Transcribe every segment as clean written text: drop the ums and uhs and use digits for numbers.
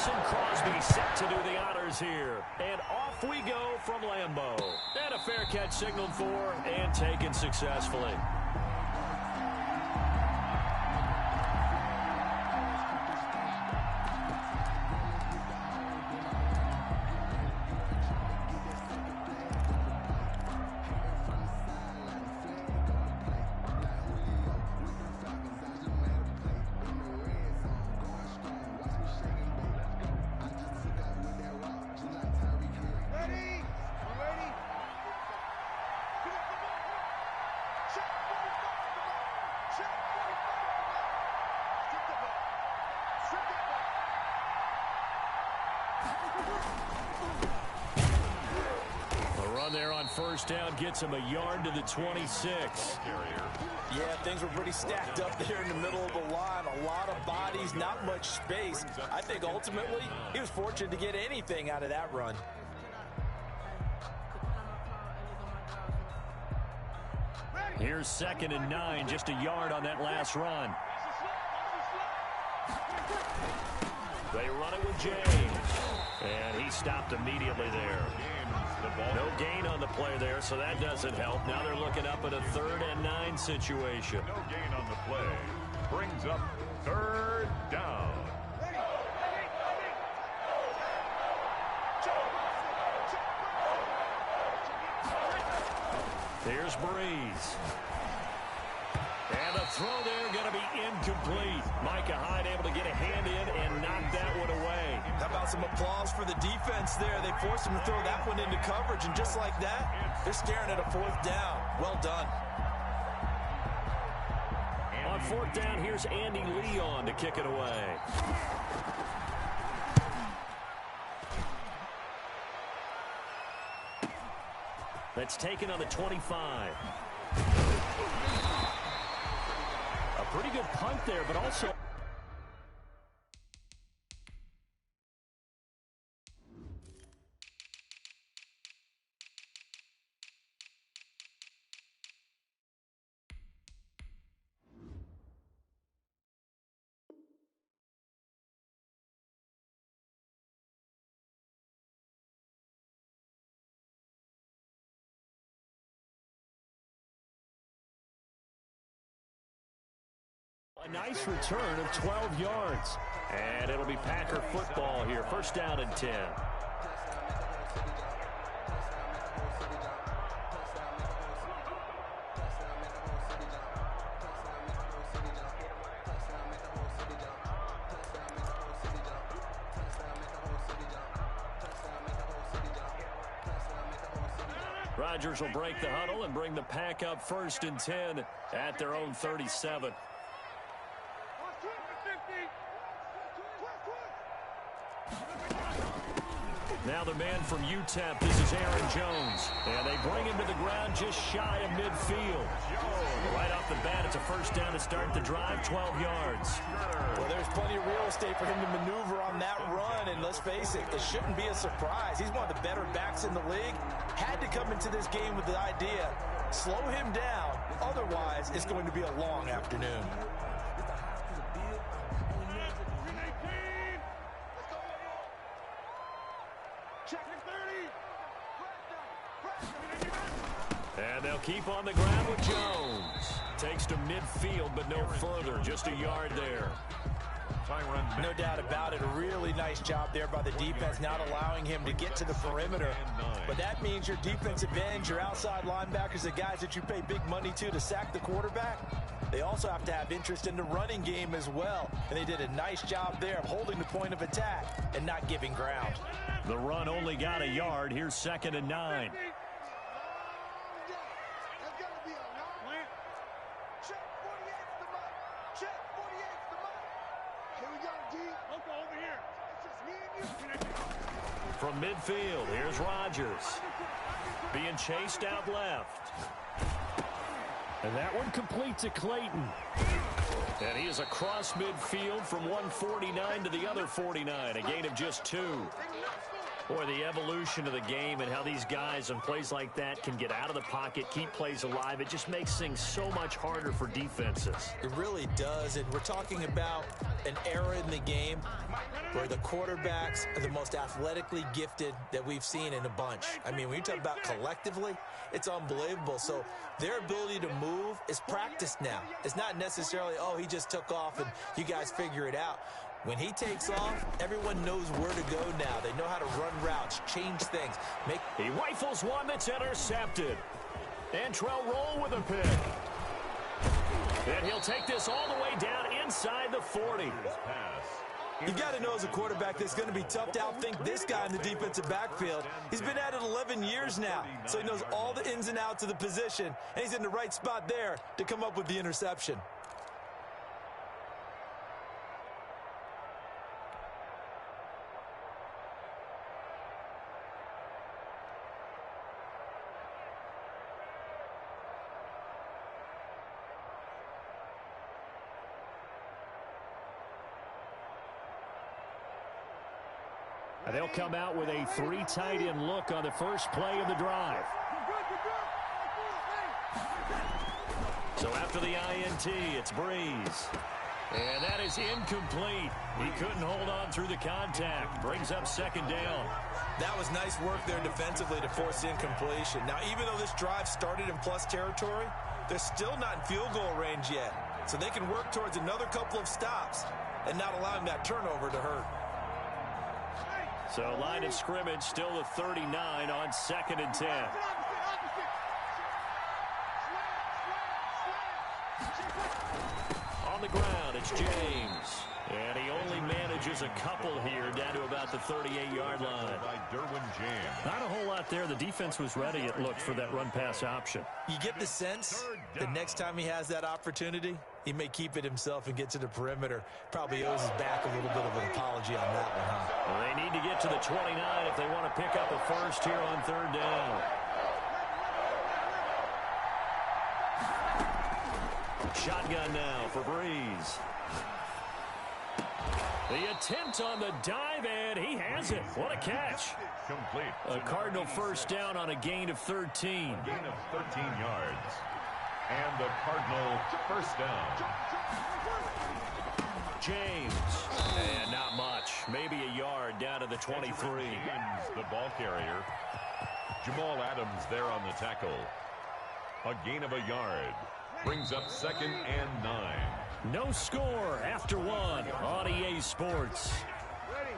Mason Crosby set to do the honors here. And off we go from Lambeau. And a fair catch signaled for and taken successfully. There on first down gets him a yard to the 26. Yeah, things were pretty stacked up there in the middle of the line. A lot of bodies, not much space. I think ultimately he was fortunate to get anything out of that run. Here's 2nd and 9, just a yard on that last run. They run it with James. And he stopped immediately there. No gain on the play there, so that doesn't help. Now they're looking up at a 3rd and 9 situation. No gain on the play. Brings up 3rd down. Here's Breeze. And the throw there going to be incomplete. Micah Hyde able to get a hand in and knock that one away. How about some applause for the defense there? They forced him to throw that one into coverage, and just like that, they're staring at a 4th down. Well done. On 4th down, here's Andy Leon to kick it away. That's taken on the 25. A pretty good punt there, but also... A nice return of 12 yards. And it'll be Packer football here. 1st down and 10. Rodgers will break the huddle and bring the Pack up 1st and 10 at their own 37. Now the man from UTEP, this is Aaron Jones. And they bring him to the ground just shy of midfield. Right off the bat, it's a 1st down to start the drive, 12 yards. Well, there's plenty of real estate for him to maneuver on that run. And let's face it, it shouldn't be a surprise. He's one of the better backs in the league. Had to come into this game with the idea, slow him down. Otherwise, it's going to be a long afternoon. And they'll keep on the ground with Jones. Takes to midfield, but no further. Just a yard there. No doubt about it. A really nice job there by the defense, not allowing him to get to the perimeter. But that means your defensive ends, your outside linebackers, the guys that you pay big money to sack the quarterback, they also have to have interest in the running game as well. And they did a nice job there of holding the point of attack and not giving ground. The run only got a yard. Here's 2nd and 9. From midfield, here's Rodgers. Being chased out left. And that one complete to Clayton. And he is across midfield from one 49 to the other 49. A gain of just 2. Boy, the evolution of the game and how these guys on plays like that can get out of the pocket, keep plays alive, it just makes things so much harder for defenses. It really does, and we're talking about an era in the game where the quarterbacks are the most athletically gifted that we've seen in a bunch. I mean, when you talk about collectively, it's unbelievable. So their ability to move is practiced now. It's not necessarily, oh, he just took off and you guys figure it out. When he takes off, everyone knows where to go now. They know how to run routes, change things. He rifles one that's intercepted. Antrell Roll with a pick. And he'll take this all the way down inside the 40. You got to know as a quarterback that it's going to be tough to outthink this guy in the defensive backfield. He's been at it 11 years now, so he knows all the ins and outs of the position, and he's in the right spot there to come up with the interception. They'll come out with a 3 tight end look on the first play of the drive. So after the INT, it's Breeze. And that is incomplete. He couldn't hold on through the contact. Brings up second down. That was nice work there defensively to force incompletion. Now, even though this drive started in plus territory, they're still not in field goal range yet. So they can work towards another couple of stops and not allowing that turnover to hurt. So line of scrimmage still the 39 on 2nd and 10. On the ground, it's James. And he only manages a couple here down to about the 38-yard line. Not a whole lot there. The defense was ready, it looked, for that run-pass option. You get the sense that next time he has that opportunity, he may keep it himself and get to the perimeter. Probably owes his back a little bit of an apology on that one, huh? Well, they need to get to the 29 if they want to pick up a first here on 3rd down. Shotgun now for Breeze. The attempt on the dive, and he has it. What a catch. Complete. A Cardinal first down on a gain of 13. Gain of 13 yards. And the Cardinal first down. James. And not much. Maybe a yard down to the 23. James, the ball carrier. Jamal Adams there on the tackle. A gain of a yard. Brings up 2nd and 9. No score after 1 on EA Sports. Ready.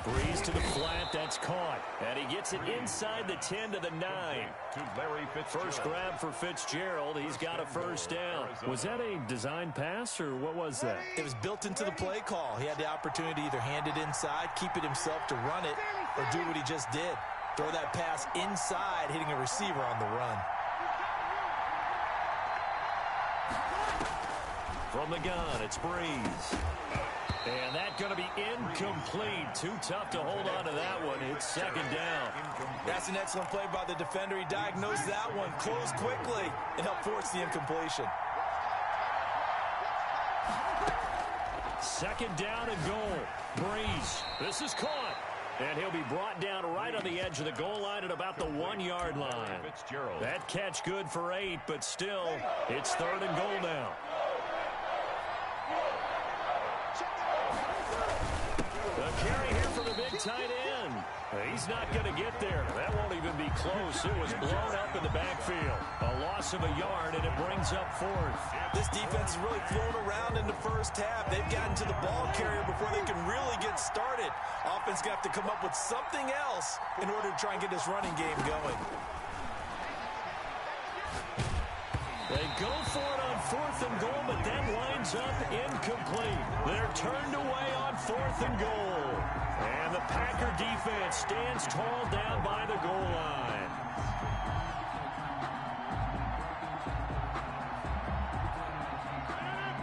95-56. Breeze to the flat. That's caught. And he gets it inside the 10 to the 9. To Larry Fitzgerald. First grab for Fitzgerald. He's got a first down. Was that a design pass, or what was that? It was built into the play call. He had the opportunity to either hand it inside, keep it himself to run it, or do what he just did. Throw that pass inside, hitting a receiver on the run. From the gun, it's Breeze. And that's going to be incomplete. Too tough to hold on to that one. It's 2nd down. That's an excellent play by the defender. He diagnosed that one, closed quickly, and helped force the incompletion. 2nd down and goal. Breeze. This is caught. And he'll be brought down right on the edge of the goal line at about the 1-yard line. That catch good for 8, but still, it's 3rd and goal now. The carry here for the big tight end. He's not going to get there. That won't even be close. It was blown up in the backfield. A loss of a yard, and it brings up 4th. This defense is really flown around in the first half. They've gotten to the ball carrier before they can really get started. Offense got to come up with something else in order to try and get this running game going. They go for it on 4th and goal, but that winds up incomplete. They're turned away on 4th and goal. And the Packer defense stands tall down by the goal line.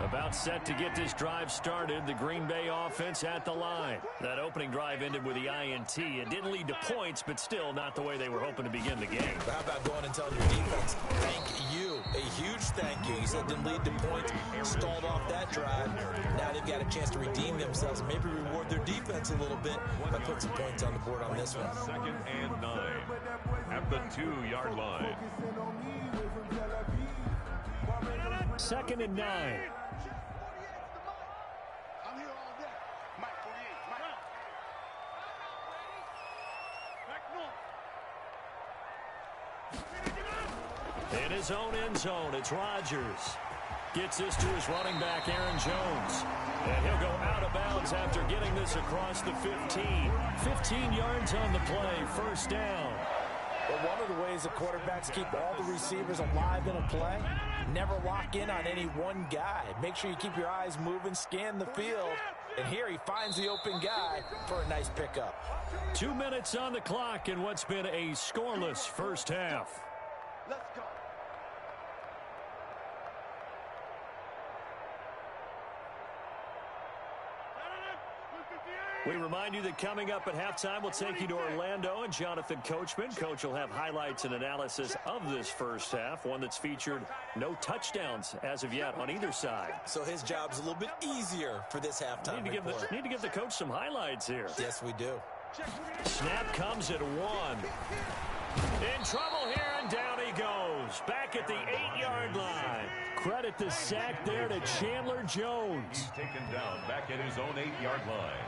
About set to get this drive started. The Green Bay offense at the line. That opening drive ended with the INT. It didn't lead to points, but still not the way they were hoping to begin the game. But how about going and telling your defense, thank you. A huge thank you. You said didn't lead to points, stalled off that drive. Now they've got a chance to redeem themselves and maybe reward their defense a little bit by putting some points on the board on this one. 2nd and 9 at the 2-yard line. 2nd and 9. In his own end zone, it's Rodgers. Gets this to his running back, Aaron Jones. And he'll go out of bounds after getting this across the 15. 15 yards on the play, first down. Well, one of the ways the quarterbacks keep all the receivers alive in a play, never lock in on any one guy. Make sure you keep your eyes moving, scan the field. And here he finds the open guy for a nice pickup. 2 minutes on the clock in what's been a scoreless first half. Let's go. We remind you that coming up at halftime, we'll take you to Orlando and Jonathan Coachman. Coach will have highlights and analysis of this first half, one that's featured no touchdowns as of yet on either side. So his job's a little bit easier for this halftime report. Need to give the coach some highlights here. Yes, we do. Snap comes at 1. In trouble here, and down he goes. Back at the 8-yard line. Credit the sack there to Chandler Jones. He's taken down back at his own 8-yard line.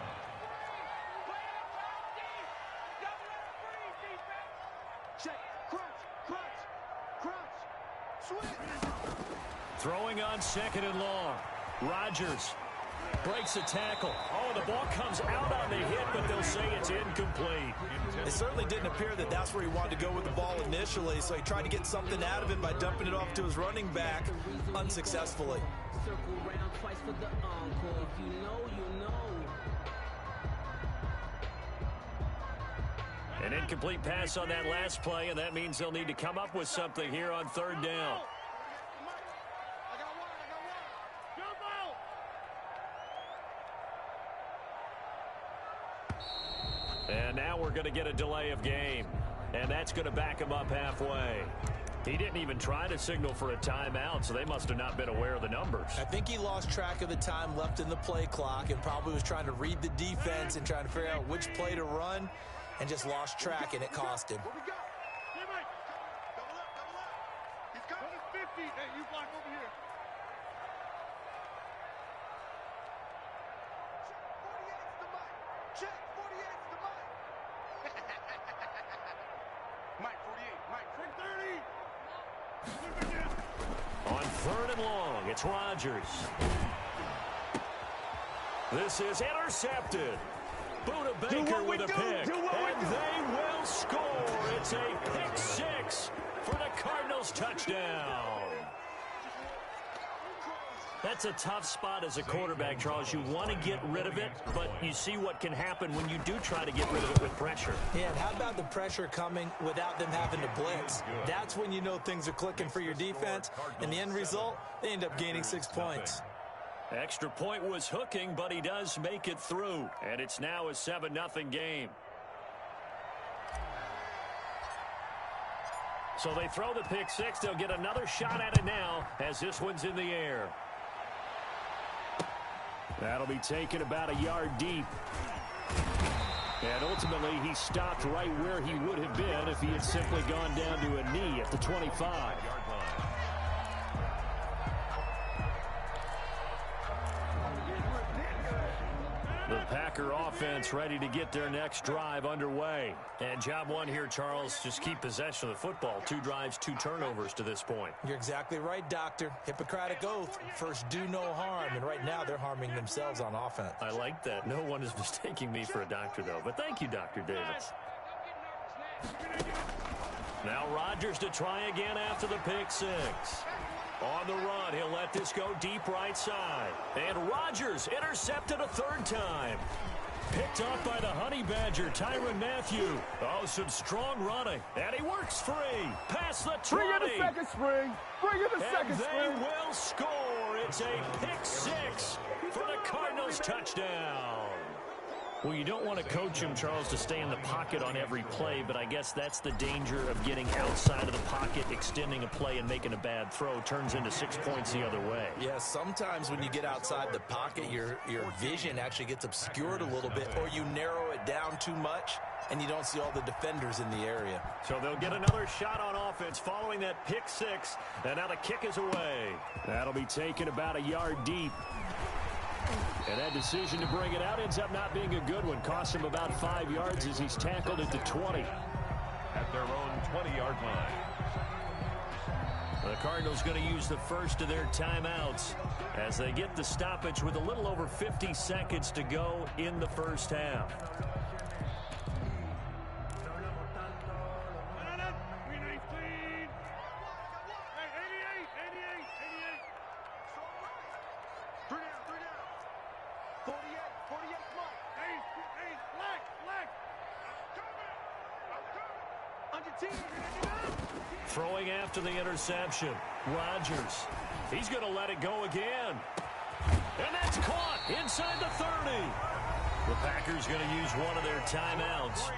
Throwing on 2nd and long. Rodgers breaks a tackle. Oh, the ball comes out on the hit, but they'll say it's incomplete. It certainly didn't appear that that's where he wanted to go with the ball initially, so he tried to get something out of it by dumping it off to his running back unsuccessfully. An incomplete pass on that last play, and that means they'll need to come up with something here on 3rd down. And now we're going to get a delay of game. And that's going to back him up halfway. He didn't even try to signal for a timeout, so they must have not been aware of the numbers. I think he lost track of the time left in the play clock and probably was trying to read the defense and trying to figure out which play to run and just lost track, and it cost him. What we got? Double up. He's got 50. Hey, you block over here. Check 48's the mic. Mike 48. Mike 30. On 3rd and long, it's Rodgers. This is intercepted. Buda Baker with a pick. And they will score. It's a pick 6 for the Cardinals touchdown. That's a tough spot as a quarterback, Charles. You want to get rid of it, but you see what can happen when you do try to get rid of it with pressure. Yeah, and how about the pressure coming without them having to blitz? That's when you know things are clicking for your defense, and the end result, they end up gaining 6 points. Extra point was hooking, but he does make it through, and it's now a 7-0 game. So they throw the pick 6. They'll get another shot at it now as this one's in the air. That'll be taken about a yard deep. And ultimately, he stopped right where he would have been if he had simply gone down to a knee at the 25. The Packer offense ready to get their next drive underway. And job one here, Charles, just keep possession of the football. 2 drives, 2 turnovers to this point. You're exactly right, Doctor. Hippocratic oath. First, do no harm. And right now, they're harming themselves on offense. I like that. No one is mistaking me for a doctor, though. But thank you, Dr. Davis. Now Rodgers to try again after the pick 6. On the run, he'll let this go deep right side. And Rodgers intercepted a 3rd time. Picked off by the Honey Badger, Tyrann Mathieu. Oh, some strong running. And he works free. Past the 20. Bring in the second spring. Bring in the second spring. And they will score. It's a pick 6 for the Cardinals touchdown. Well, you don't want to coach him, Charles, to stay in the pocket on every play, but I guess that's the danger of getting outside of the pocket, extending a play, and making a bad throw. Turns into 6 points the other way. Yeah, sometimes when you get outside the pocket, your vision actually gets obscured a little bit, or you narrow it down too much, and you don't see all the defenders in the area. So they'll get another shot on offense following that pick six, and now the kick is away. That'll be taken about a yard deep. And that decision to bring it out ends up not being a good one. Costs him about 5 yards as he's tackled at the 20. At their own 20-yard line. The Cardinals going to use the first of their timeouts as they get the stoppage with a little over 50 seconds to go in the first half. Throwing after the interception. Rodgers. He's going to let it go again. And that's caught inside the 30. The Packers going to use one of their timeouts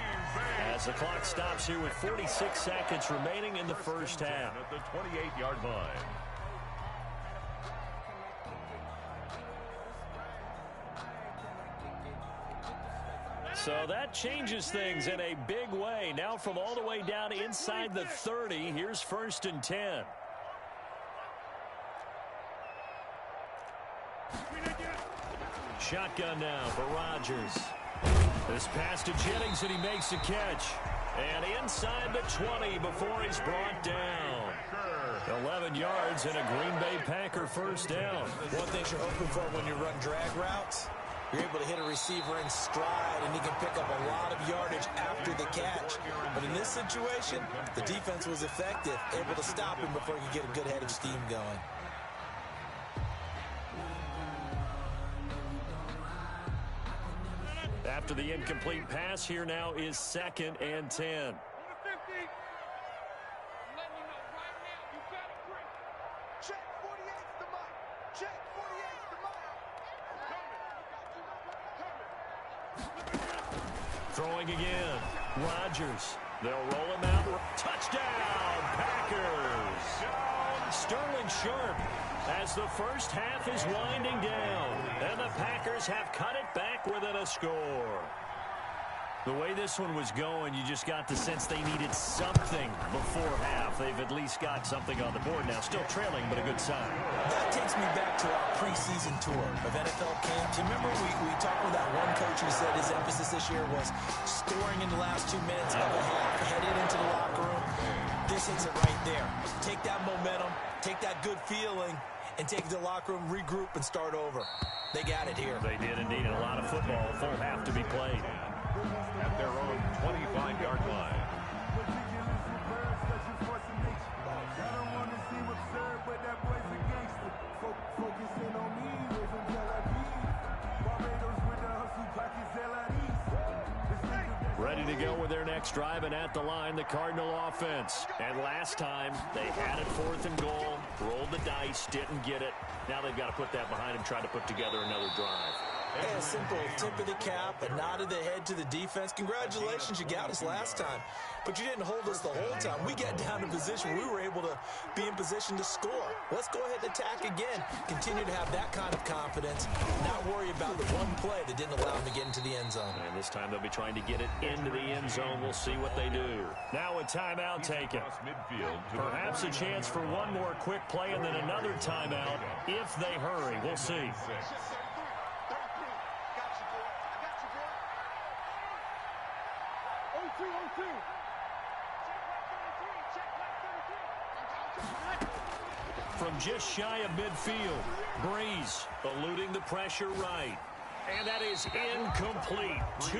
as the clock stops here with 46 seconds remaining in the first half. At the 28-yard line. So that changes things in a big way. Now from all the way down inside the 30, here's 1st and 10. Shotgun now for Rodgers. This pass to Jennings, and he makes a catch. And inside the 20 before he's brought down. 11 yards and a Green Bay Packer first down. One thing you're hoping for when you run drag routes, you're able to hit a receiver in stride, and he can pick up a lot of yardage after the catch. But in this situation, the defense was effective, able to stop him before he could get a good head of steam going. After the incomplete pass, here now is 2nd and 10. Throwing again. Rodgers. They'll roll him out. Touchdown, Packers. Sterling Sharp as the first half is winding down. And the Packers have cut it back within a score. The way this one was going, you just got the sense they needed something before half. They've at least got something on the board now. Still trailing, but a good sign. That takes me back to our preseason tour of NFL camps. You remember we talked with that one coach who said his emphasis this year was scoring in the last 2 minutes of a half, headed into the locker room. This hits it right there. Take that momentum, take that good feeling, and take it to the locker room, regroup, and start over. They got it here. They did indeed. A lot of football, a full half to be played. At their own 25-yard line. Ready to go with their next drive, and at the line, the Cardinal offense. And last time, they had it 4th and goal, rolled the dice, didn't get it. Now they've got to put that behind them, try to put together another drive. Hey, a simple tip of the cap, a nod of the head to the defense. Congratulations, you got us last time. But you didn't hold us the whole time. We got down to position where we were able to be in position to score. Let's go ahead and attack again. Continue to have that kind of confidence. Not worry about the one play that didn't allow them to get into the end zone. And this time they'll be trying to get it into the end zone. We'll see what they do. Now a timeout taken. Perhaps a chance for one more quick play and then another timeout if they hurry. We'll see. From just shy of midfield, Breeze eluding the pressure right. And that is incomplete. 2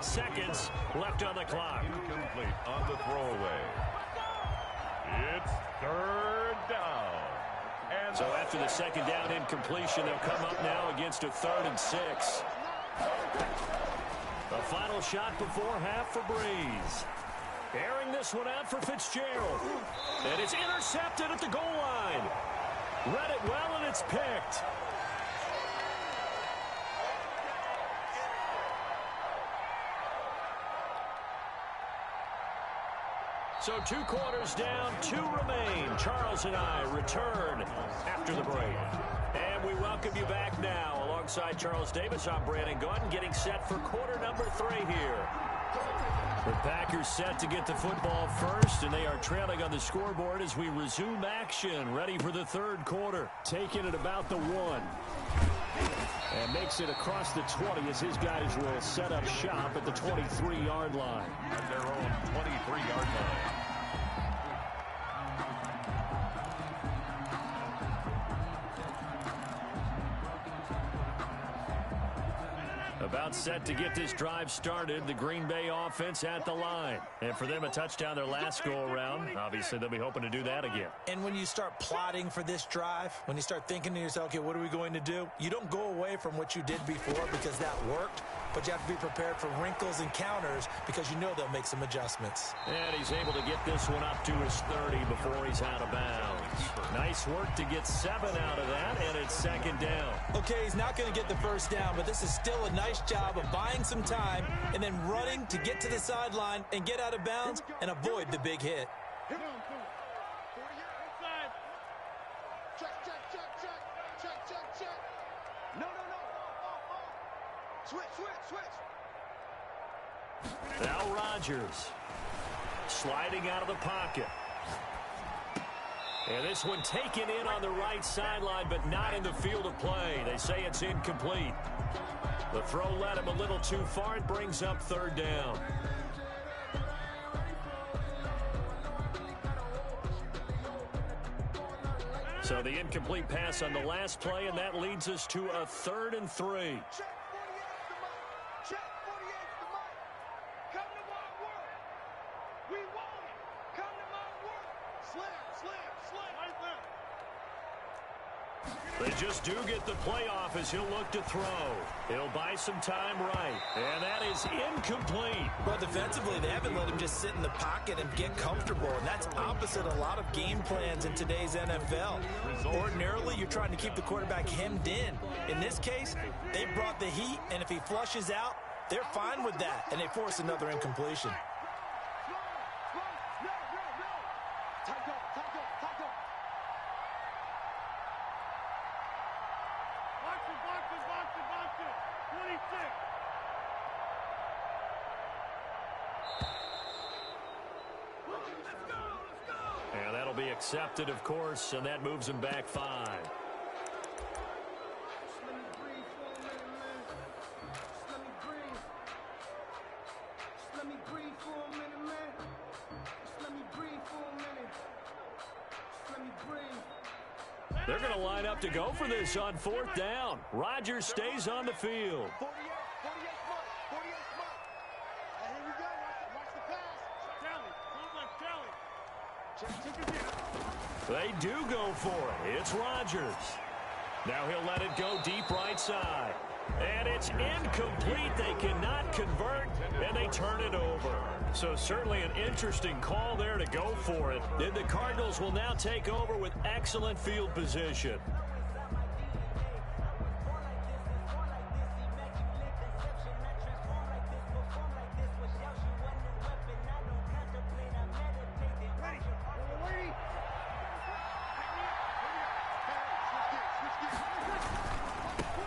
seconds left on the clock. Incomplete on the throwaway. It's 3rd down. And So after the 2nd down incompletion, they'll come up now against a 3rd and 6. The final shot before half for Breeze. Airing this one out for Fitzgerald. And it's intercepted at the goal line. Read it well, and it's picked. So 2 quarters down, 2 remain. Charles and I return after the break. And we welcome you back now. Alongside Charles Davis, I'm Brandon Gaudin, getting set for quarter number 3 here. The Packers set to get the football first, and they are trailing on the scoreboard as we resume action, ready for the 3rd quarter. Taking it about the 1. And makes it across the 20 as his guys will set up shop at the 23-yard line. At their own 23-yard line. About set to get this drive started. The Green Bay offense at the line. And for them, a touchdown their last go-around. Obviously, they'll be hoping to do that again. And when you start plotting for this drive, when you start thinking to yourself, okay, what are we going to do? You don't go away from what you did before because that worked, but you have to be prepared for wrinkles and counters because you know they'll make some adjustments. And he's able to get this one up to his 30 before he's out of bounds. Nice work to get 7 out of that, and it's 2nd down. Okay, he's not going to get the first down, but this is still a nice job of buying some time and then running to get to the sideline and get out of bounds and avoid the big hit. Check, check, check, check. Check, check, check. No. Switch. Now Rodgers sliding out of the pocket. And this one taken in on the right sideline, but not in the field of play. They say it's incomplete. The throw led him a little too far. It brings up 3rd down. So the incomplete pass on the last play, and that leads us to a 3rd and 3. Check 48's the mic. Check 48's the mic. Come to my work. We want it. Come to my work. Slam. Right there. They just do get the playoff as he'll look to throw. He'll buy some time right. And that is incomplete. Well, defensively, they haven't let him just sit in the pocket and get comfortable, and that's opposite a lot of game plans in today's NFL. Ordinarily, you're trying to keep the quarterback hemmed in. In this case, they brought the heat, and if he flushes out, they're fine with that, and they force another incompletion. No. Tight up. Box it. 26. Let's go. And that'll be accepted, of course, and that moves him back 5. They're going to line up to go for this on 4th down. Rodgers stays on the field. 48 smart. Here we go. Watch the pass. Tally. They do go for it. It's Rodgers. Now he'll let it go deep right side. And it's incomplete. They cannot convert, and they turn it over. So certainly an interesting call there to go for it. And the Cardinals will now take over with excellent field position.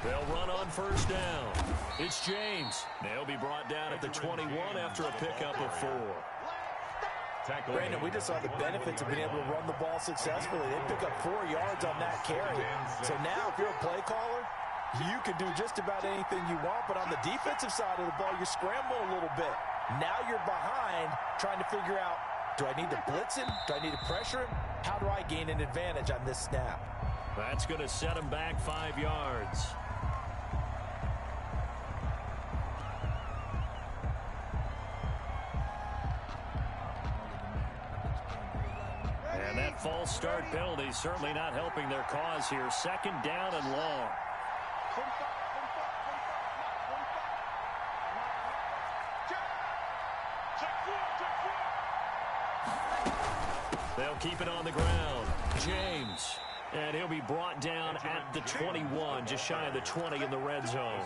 They'll run on 1st down. It's James. They'll be brought down at the 21 after a pickup of 4. Brandon, we just saw the benefits of being able to run the ball successfully. They pick up 4 yards on that carry. So now if you're a play caller, you can do just about anything you want. But on the defensive side of the ball, you scramble a little bit. Now you're behind trying to figure out, do I need to blitz him? Do I need to pressure him? How do I gain an advantage on this snap? That's going to set him back 5 yards. And that false start penalty certainly not helping their cause here. 2nd down and long. They'll keep it on the ground. James. And he'll be brought down at the 21, just shy of the 20 in the red zone.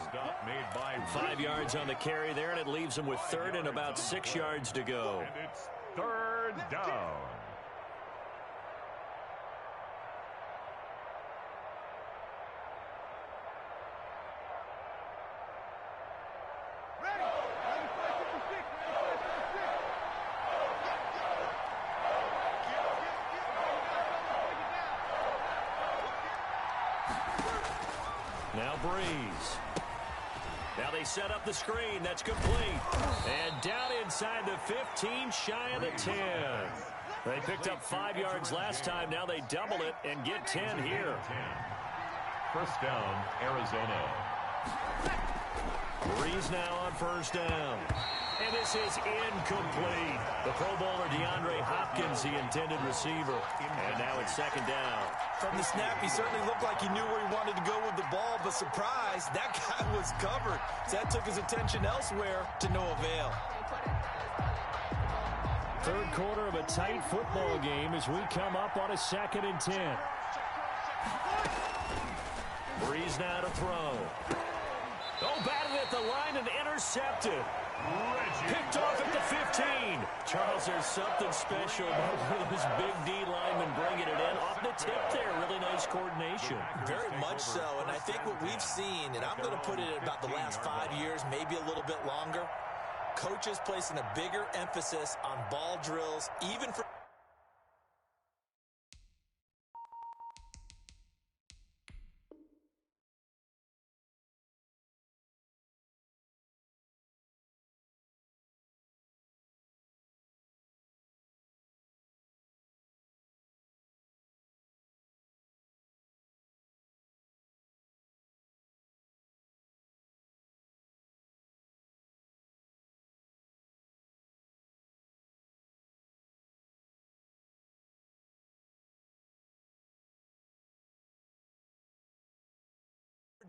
5 yards on the carry there, and it leaves him with 3rd and about 6 yards to go. And it's Third down. Now Breeze. Now they set up the screen. That's complete. And down inside the 15, shy of the 10. They picked up 5 yards last time. Now they double it and get 10 here. First down, Arizona. Breeze now on first down. And this is incomplete. The Pro Bowler DeAndre Hopkins, the intended receiver. And now it's second down. From the snap, he certainly looked like he knew where he wanted to go with the ball, but surprise, that guy was covered. So that took his attention elsewhere to no avail. Third quarter of a tight football game as we come up on a 2nd and 10. Breeze now to throw. Oh, batted at the line and intercepted. Picked off at the 15. Charles, there's something special about this big D lineman bringing it in. Off the tip there. Really nice coordination. Very much so. And I think what we've seen, and I'm going to put it at about the last 5 years, maybe a little bit longer, coaches placing a bigger emphasis on ball drills, even for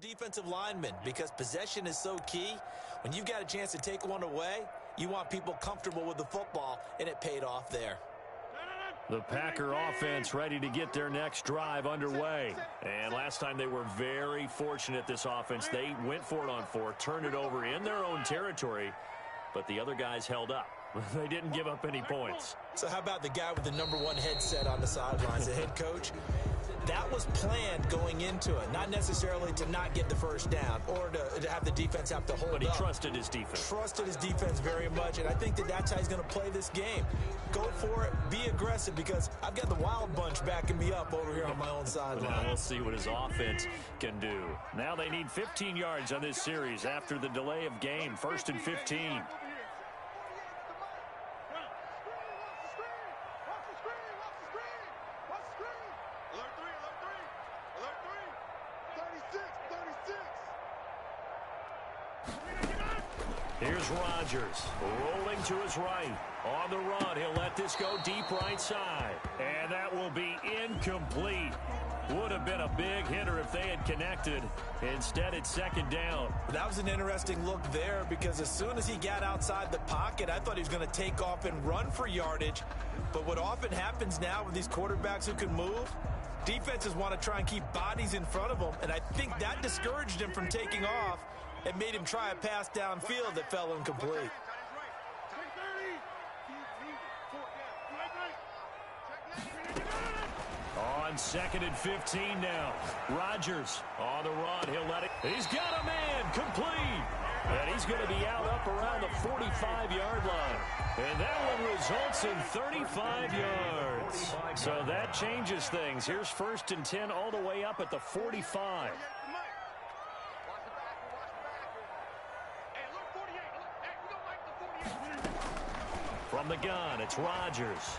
defensive linemen, because possession is so key. When you've got a chance to take one away, you want people comfortable with the football, and it paid off there. The Packer offense ready to get their next drive underway. And last time they were very fortunate, this offense. They went for it on 4, turned it over in their own territory, but the other guys held up. They didn't give up any points. So how about the guy with the #1 headset on the sidelines, the head coach? That was planned going into it, not necessarily to not get the first down or to have the defense have to hold up. But he trusted his defense. Trusted his defense very much, and I think that's how he's going to play this game. Go for it, be aggressive, because I've got the Wild Bunch backing me up over here on my own sideline. Now we'll see what his offense can do. Now they need 15 yards on this series after the delay of game. 1st and 15. Here's Rodgers, rolling to his right. On the run, he'll let this go deep right side. And that will be incomplete. Would have been a big hitter if they had connected. Instead, it's second down. That was an interesting look there, because as soon as he got outside the pocket, I thought he was going to take off and run for yardage. But what often happens now with these quarterbacks who can move, defenses want to try and keep bodies in front of them, and I think that discouraged him from taking off and made him try a pass downfield that fell incomplete. On 2nd and 15 now. Rodgers on the run. He'll let it. He's got a man complete. And he's going to be out up around the 45-yard line. And that one results in 35 yards. So that changes things. Here's 1st and 10 all the way up at the 45. From the gun, it's Rodgers.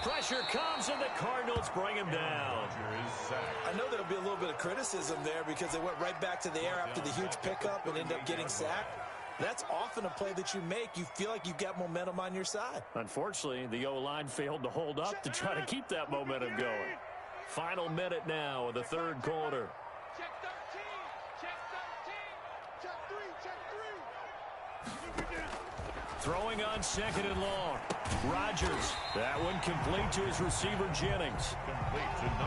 Pressure comes, and the Cardinals bring him down. I know there'll be a little bit of criticism there because they went right back to the air after the huge pickup and ended up getting sacked. That's often a play that you make. You feel like you've got momentum on your side. Unfortunately, the O-line failed to hold up to try to keep that momentum going. Final minute now of the 3rd quarter. Check 13. Check 13. Check 3. Check 3. Throwing on second and long. Rodgers. That one complete to his receiver, Jennings.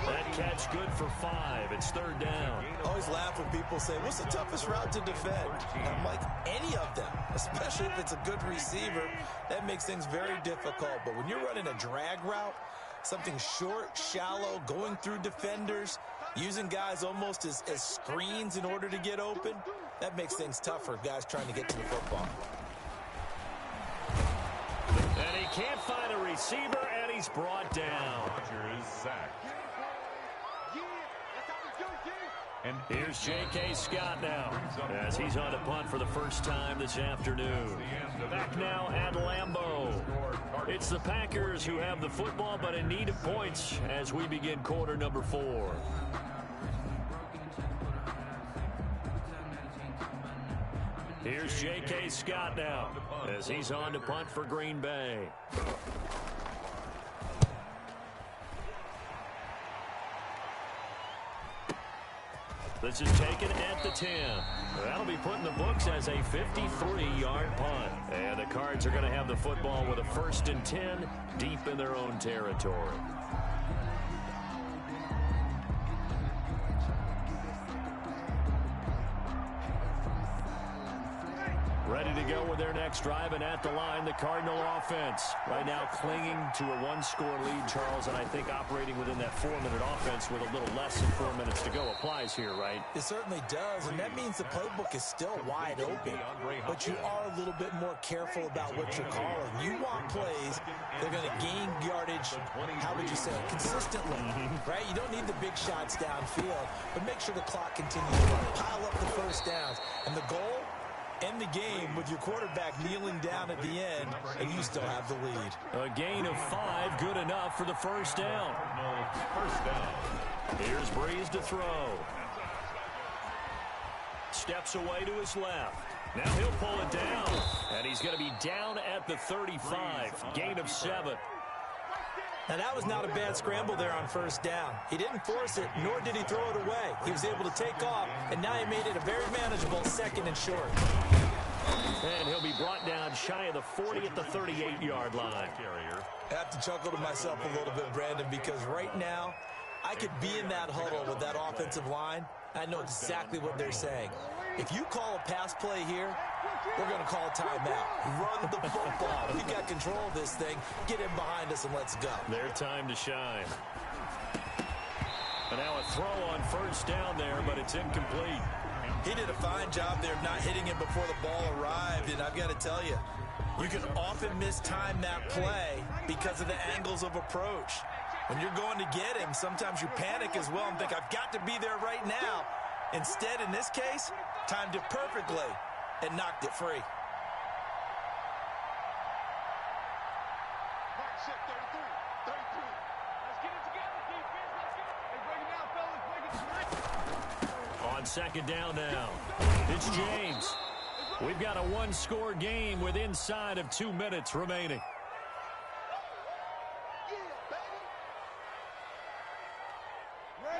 That catch good for 5. It's third down. I always laugh when people say, what's the toughest route to defend? I'm like, any of them, especially if it's a good receiver. That makes things very difficult. But when you're running a drag route, something short, shallow, going through defenders, using guys almost as screens in order to get open, that makes things tough for guys trying to get to the football. And he can't find a receiver, and he's brought down. Rodgers sacked. And here's J.K. Scott now, as he's on a punt for the first time this afternoon. Back now at Lambeau. It's the Packers who have the football, but in need of points as we begin quarter number 4. Here's J.K. Scott now, as he's on to punt for Green Bay. This is taken at the 10. That'll be put in the books as a 53-yard punt. And the Cards are going to have the football with a 1st and 10 deep in their own territory. Ready to go with their next drive, and at the line, the Cardinal offense. Right now clinging to a 1-score lead, Charles, and I think operating within that 4-minute offense with a little less than 4 minutes to go applies here, right? It certainly does, and that means the playbook is still wide open. But you are a little bit more careful about what you're calling. You want plays that are going to gain yardage, how would you say, consistently, right? You don't need the big shots downfield, but make sure the clock continues to run. Pile up the first downs, and the goal, end the game with your quarterback kneeling down at the end, and you still have the lead. A gain of 5, good enough for the first down. First down. Here's Breeze to throw. Steps away to his left. Now he'll pull it down, and he's going to be down at the 35. Gain of 7. Now, that was not a bad scramble there on first down. He didn't force it, nor did he throw it away. He was able to take off, and now he made it a very manageable 2nd and short. And he'll be brought down shy of the 40 at the 38-yard line. I have to chuckle to myself a little bit, Brandon, because right now, I could be in that huddle with that offensive line. I know exactly what they're saying. If you call a pass play here, we're going to call a timeout. Run the football. We've got control of this thing. Get him behind us and let's go. Their time to shine. And now a throw on first down there, but it's incomplete. He did a fine job there of not hitting him before the ball arrived, and I've got to tell you, you can often mistime that play because of the angles of approach. When you're going to get him, sometimes you panic as well and think, I've got to be there right now. Instead, in this case, timed it perfectly and knocked it free. On second down now, it's James. We've got a 1-score game with inside of 2 minutes remaining.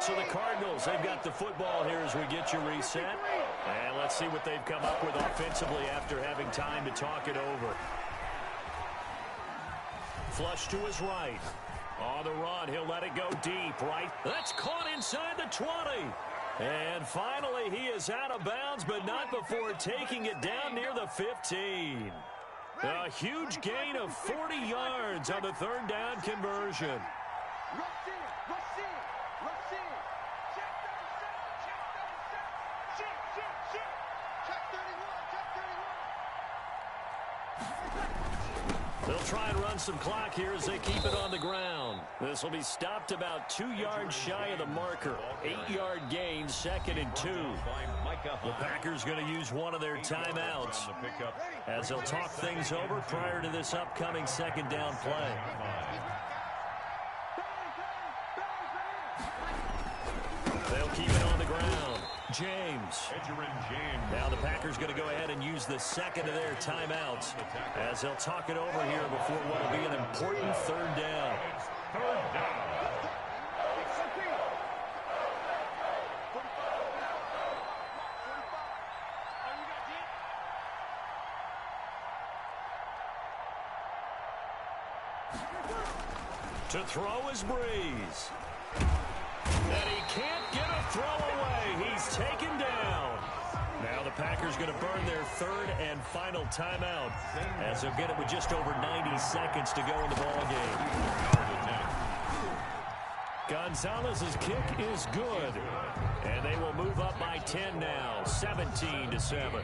So the Cardinals, they've got the football here as we get you reset. And let's see what they've come up with offensively after having time to talk it over. Flush to his right. On the run, he'll let it go deep, right? That's caught inside the 20. And finally, he is out of bounds, but not before taking it down near the 15. A huge gain of 40 yards on the 3rd down conversion. They'll try and run some clock here as they keep it on the ground. This will be stopped about 2 yards shy of the marker. 8-yard gain, 2nd and 2. The Packers going to use one of their timeouts as they'll talk things over prior to this upcoming 2nd down play. They'll keep it on the ground. James. Now the Packers going to go ahead and use the 2nd of their timeouts as they'll talk it over here before what will be an important 3rd down. To throw is Breeze. And he can't get a throw away. He's taken down. Now the Packers going to burn their third and final timeout as they'll get it with just over 90 seconds to go in the ball game. Gonzalez's kick is good. And they will move up by 10 now, 17-7.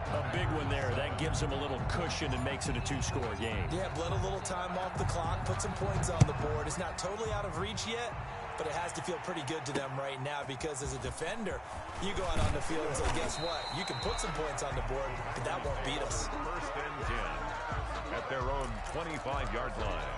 A big one there. That gives them a little cushion and makes it a two-score game. Yeah, bled a little time off the clock, put some points on the board. It's not totally out of reach yet, but it has to feel pretty good to them right now because as a defender, you go out on the field and say, guess what? You can put some points on the board, but that won't beat us. First and 10 at their own 25-yard line.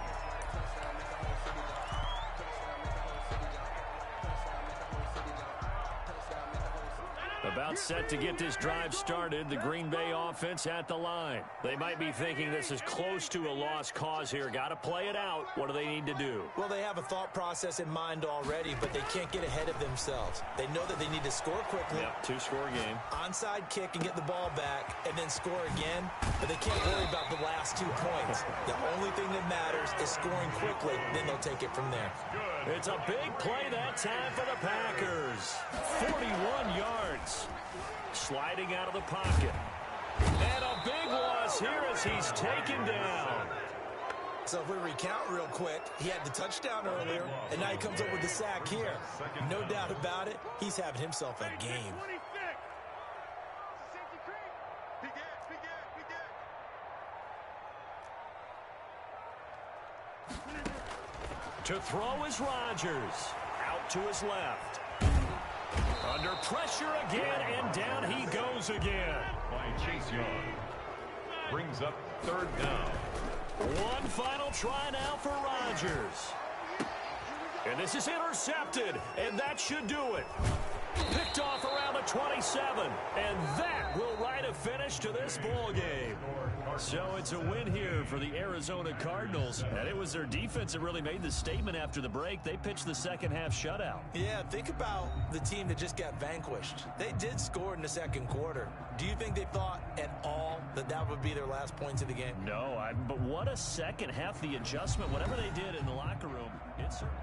About set to get this drive started, the Green Bay offense at the line. They might be thinking this is close to a lost cause here. Got to play it out. What do they need to do? Well, they have a thought process in mind already, but they can't get ahead of themselves. They know that they need to score quickly. Yep, two-score game. Onside kick and get the ball back and then score again, but they can't worry about the last 2 points. The only thing that matters is scoring quickly, then they'll take it from there. It's a big play that time for the Packers. 41 yards. Sliding out of the pocket. And a big loss here as he's taken down. So if we recount real quick, he had the touchdown earlier, and now he comes up with the sack here. No doubt about it, he's having himself a game. To throw is Rodgers. Out to his left. Under pressure again, and down he goes again. By Chase Young. Brings up third down. One final try now for Rodgers. And this is intercepted, and that should do it. Picked off around the 27, and that will write a finish to this ball game. So it's a win here for the Arizona Cardinals, and it was their defense that really made the statement after the break. They pitched the second half shutout. Yeah, think about the team that just got vanquished. They did score in the second quarter. Do you think they thought at all that that would be their last points of the game? No, but what a second half, the adjustment, whatever they did in the locker room, it certainly...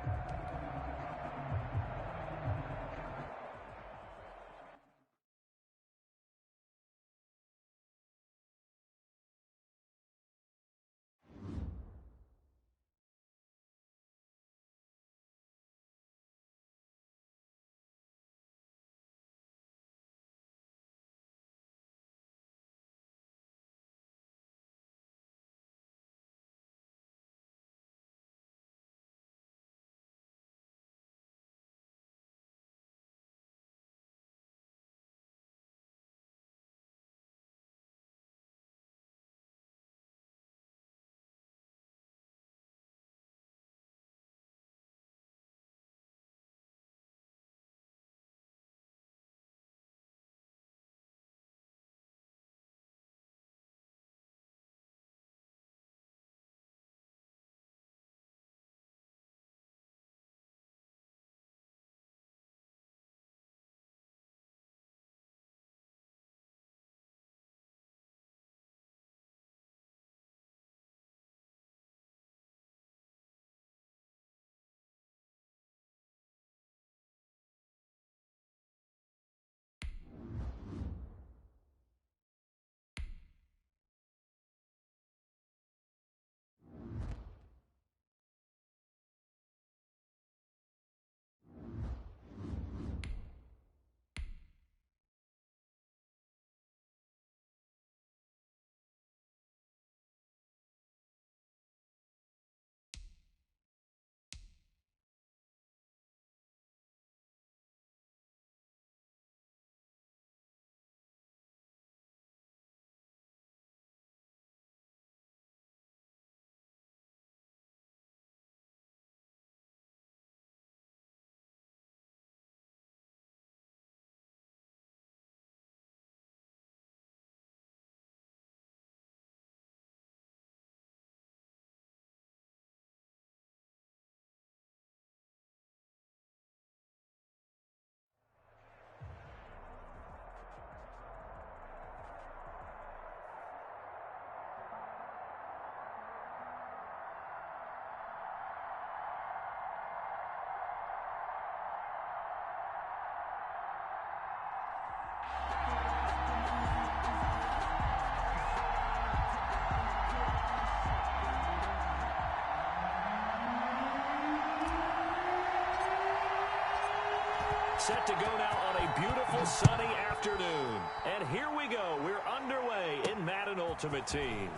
set to go now on a beautiful sunny afternoon. And here we go. We're underway in Madden Ultimate Team.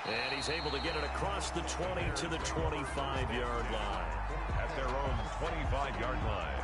And he's able to get it across the 20 to the 25-yard line. At their own 25-yard line.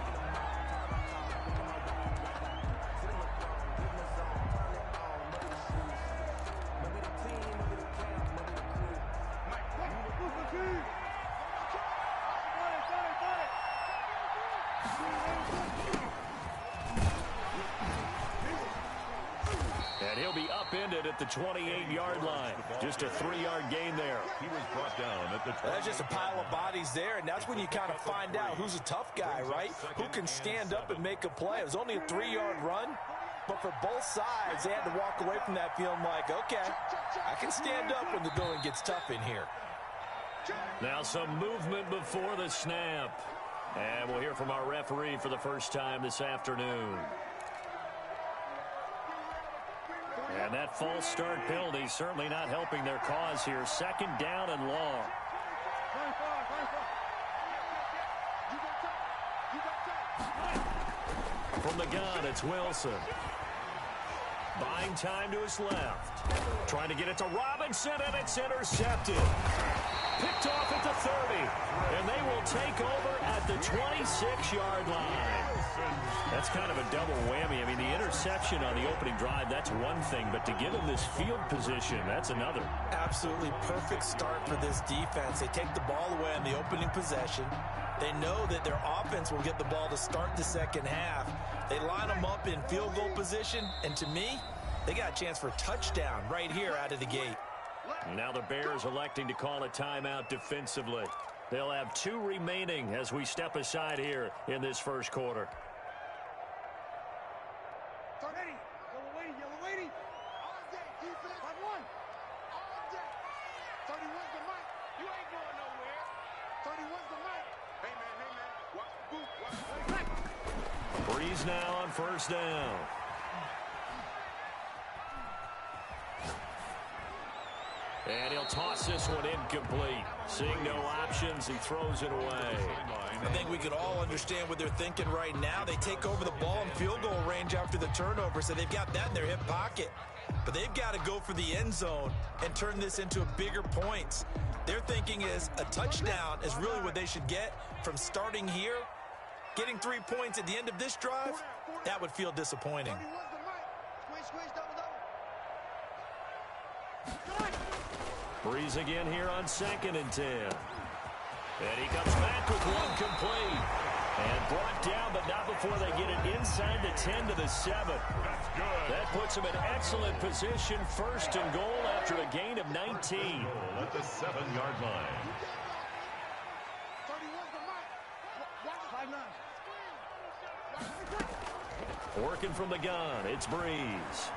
And he'll be upended at the 28-yard line. Just a 3-yard gain there. He was brought down at the 20. That's just a pile of bodies there, and that's when you kind of find out who's a tough guy, right? Who can stand up and make a play. It was only a 3-yard run, but for both sides, they had to walk away from that feeling like, okay, I can stand up when the going gets tough in here. Now some movement before the snap. And we'll hear from our referee for the first time this afternoon. And that false start penalty certainly not helping their cause here. Second down and long. From the gun, it's Wilson. Buying time to his left. Trying to get it to Robinson, and it's intercepted. Picked off at the 30. And they will take over at the 26-yard line. That's kind of a double whammy. I mean, the interception on the opening drive, that's one thing. But to give them this field position, that's another. Absolutely perfect start for this defense. They take the ball away on the opening possession. They know that their offense will get the ball to start the second half. They line them up in field goal position. And to me, they got a chance for a touchdown right here out of the gate. Now the Bears electing to call a timeout defensively. They'll have 2 remaining as we step aside here in this first quarter. Yellow lady. All day, defense. By one. All day. 31's the mic. You ain't going nowhere. 31's the mic. Hey, man. Watch the boot. Watch the boot. Breeze now on first down. And he'll toss this one incomplete. Seeing no options, he throws it away. I think we could all understand what they're thinking right now. They take over the ball in field goal range after the turnover, so they've got that in their hip pocket. But they've got to go for the end zone and turn this into a bigger points. Their thinking is a touchdown is really what they should get from starting here. Getting 3 points at the end of this drive, that would feel disappointing. 31's the mic. Squeeze, double. Breeze again here on 2nd and 10. And he comes back with one complete. And brought down, but not before they get it inside the 10 to the 7. That's good. That puts them in excellent position. First and goal after a gain of 19. At the 7-yard line. 31's the mic. Watch 5-9. Working from the gun, it's Breeze.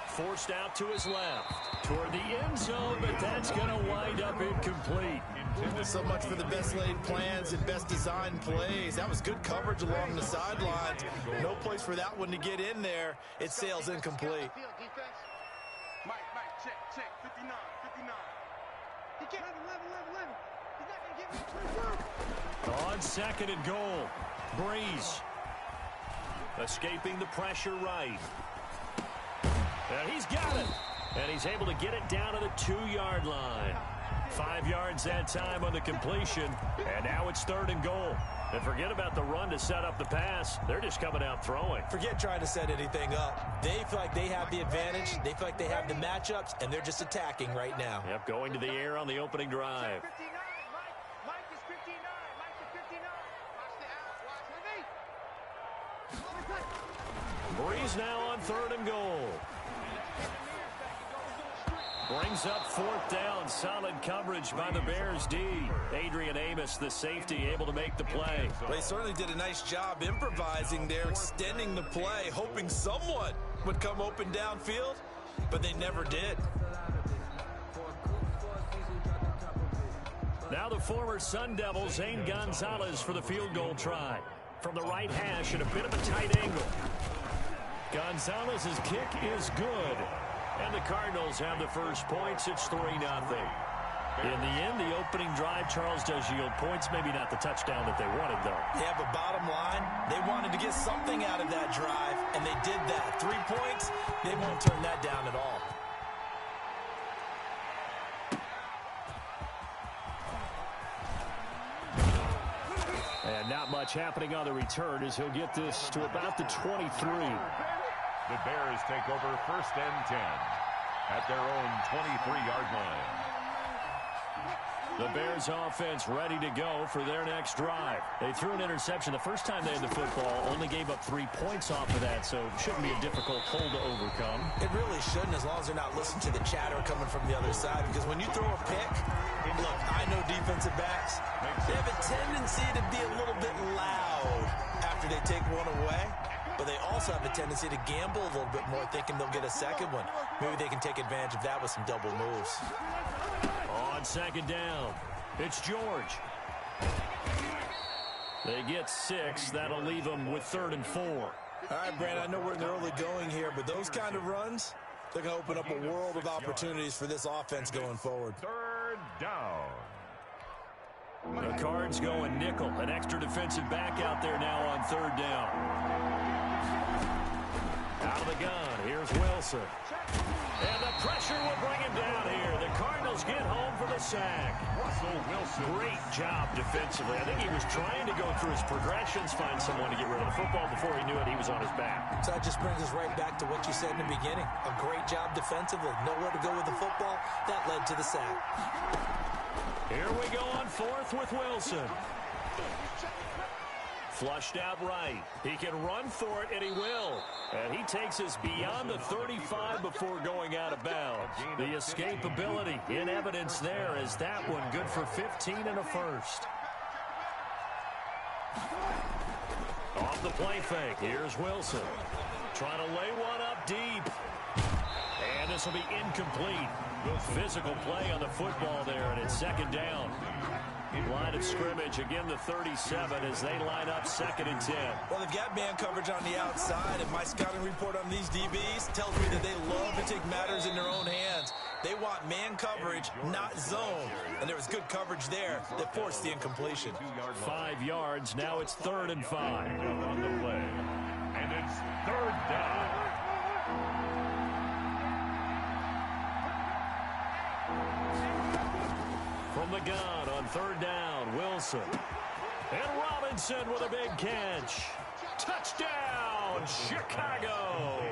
Forced out to his left. Toward the end zone, but that's going to wind up incomplete. So much for the best laid plans and best designed plays. That was good coverage along the sidelines. No place for that one to get in there. It sails incomplete. Mike, check. 59. He can't have 11. He's not going to get me 21. On 2nd and goal, Breeze. Escaping the pressure right. And he's got it. And he's able to get it down to the 2-yard line. 5 yards that time on the completion. And now it's 3rd and goal. And forget about the run to set up the pass. They're just coming out throwing. Forget trying to set anything up. They feel like they have the advantage. They feel like they have the matchups, and they're just attacking right now. Yep, going to the air on the opening drive. 59, Mike is 59. Mike is 59. Watch the out. Watch. Breeze now on 3rd and goal. Brings up 4th down. Solid coverage by the Bears D. Adrian Amos, the safety, able to make the play. They certainly did a nice job improvising there, extending the play, hoping someone would come open downfield, but they never did. Now the former Sun Devil, Zane Gonzalez, for the field goal try. From the right hash at a bit of a tight angle. Gonzalez's kick is good. And the Cardinals have the first points. It's 3-0. In the end, the opening drive, Charles, does yield points. Maybe not the touchdown that they wanted, though. Yeah, but bottom line, they wanted to get something out of that drive, and they did that. 3 points, they won't turn that down at all. And not much happening on the return as he'll get this to about the 23. The Bears take over 1st and 10 at their own 23-yard line. The Bears offense ready to go for their next drive. They threw an interception the first time they had the football, only gave up 3 points off of that, so it shouldn't be a difficult hole to overcome. It really shouldn't, as long as they're not listening to the chatter coming from the other side, because when you throw a pick, look, I know defensive backs, they have a tendency to be a little bit loud after they take one away, but they also have a tendency to gamble a little bit more, thinking they'll get a second one. Maybe they can take advantage of that with some double moves. On 2nd down, it's George. They get 6. That'll leave them with 3rd and 4. All right, Brandon, I know we're in the early going here, but those kind of runs, they're going to open up a world of opportunities for this offense going forward. 3rd down. The Cards going nickel. An extra defensive back out there now on 3rd down. Out of the gun, here's Wilson. And the pressure will bring him down here. The Cardinals get home for the sack. Russell Wilson. Great job defensively. I think he was trying to go through his progressions, find someone to get rid of the football. Before he knew it, he was on his back. So that just brings us right back to what you said in the beginning. A great job defensively. Nowhere to go with the football. That led to the sack. Here we go on 4th with Wilson. Flushed out right. He can run for it, and he will. And he takes us beyond the 35 before going out of bounds. The escapability in evidence there is that one good for 15 and a first. Off the play fake, here's Wilson. Trying to lay one up deep. And this will be incomplete. Physical play on the football there, and it's 2nd down. Line of scrimmage, again the 37 as they line up 2nd and 10. Well, they've got man coverage on the outside, and my scouting report on these DBs tells me that they love to take matters in their own hands. They want man coverage, not zone. And there was good coverage there that forced the incompletion. 5 yards, now it's 3rd and 5. On the play. And it's 3rd down. From the gun on 3rd down, Wilson. And Robinson with a big catch. Touchdown, Chicago.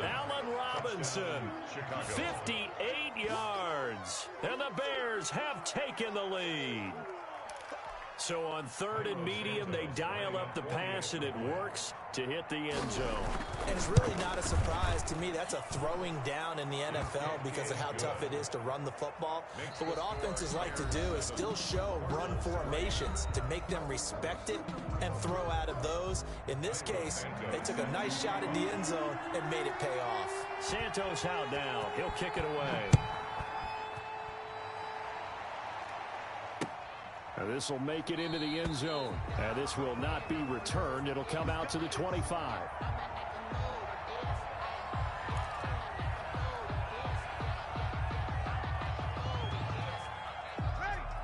Allen Robinson, 58 yards. And the Bears have taken the lead. So on 3rd and medium, they dial up the pass, and it works to hit the end zone. And it's really not a surprise to me. That's a throwing down in the NFL because of how tough it is to run the football. But what offenses like to do is still show run formations to make them respect it and throw out of those. In this case, they took a nice shot at the end zone and made it pay off. Santos how down. He'll kick it away. And this will make it into the end zone. And this will not be returned. It'll come out to the 25.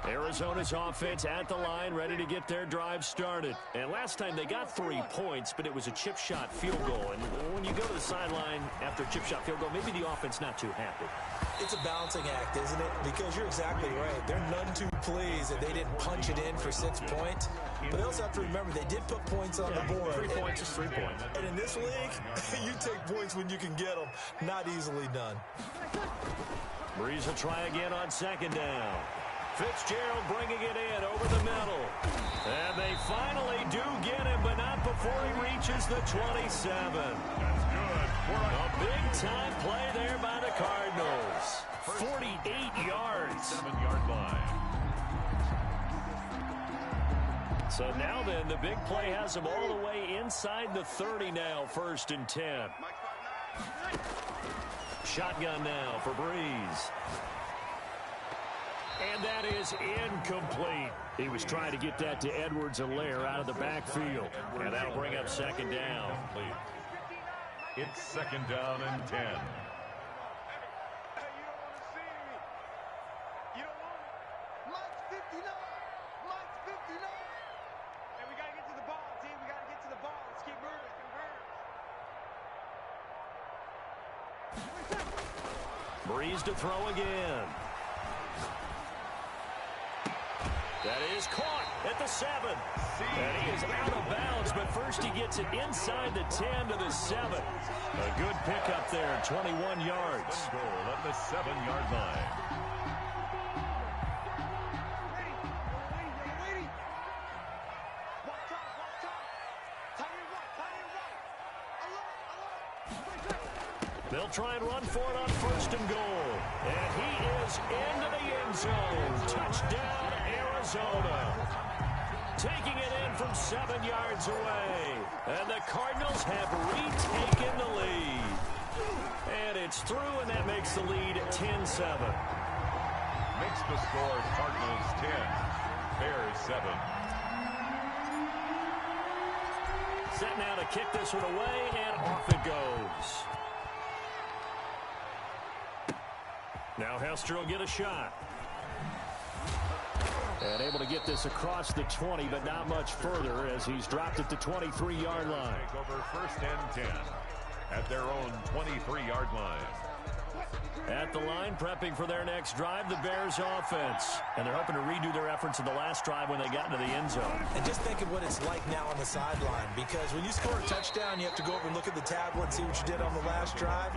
Arizona's offense at the line, ready to get their drive started. And last time they got 3 points, but it was a chip shot field goal. And when you go to the sideline after a chip shot field goal, maybe the offense not too happy. It's a balancing act, isn't it? Because you're exactly right. They're none too pleased that they didn't punch it in for 6 points. But they also have to remember they did put points on the board. 3 points is 3 points. And in this league, you take points when you can get them. Not easily done. Breeze will try again on 2nd down. Fitzgerald bringing it in over the middle. And they finally do get him, but not before he reaches the 27. That's good. A big-time play there by the Cardinals. 48 yards. 7-yard line. So now then, the big play has them all the way inside the 30 now, 1st and 10. Shotgun now for Breeze. And that is incomplete. He was trying to get that to Edwards-Helaire out of the backfield. And that'll bring up 2nd down. It's 2nd down and 10. Breeze to throw again. That is caught at the 7. And he is out of bounds, but first he gets it inside the 10 to the 7. A good pickup there, 21 yards. Goal at the 7-yard line. They'll try and run for it on 1st and goal. And he is into the end zone. Touchdown, Arizona. Taking it in from 7 yards away. And the Cardinals have retaken the lead. And it's through, and that makes the lead 10-7. Makes the score Cardinals 10, Bears 7. Set now to kick this one away, and off it goes. Now Hester will get a shot. And able to get this across the 20, but not much further as he's dropped it to 23-yard line. Take over 1st and 10 at their own 23-yard line. At the line, prepping for their next drive, the Bears offense. And they're hoping to redo their efforts in the last drive when they got into the end zone. And just think of what it's like now on the sideline, because when you score a touchdown, you have to go over and look at the tablet and see what you did on the last drive.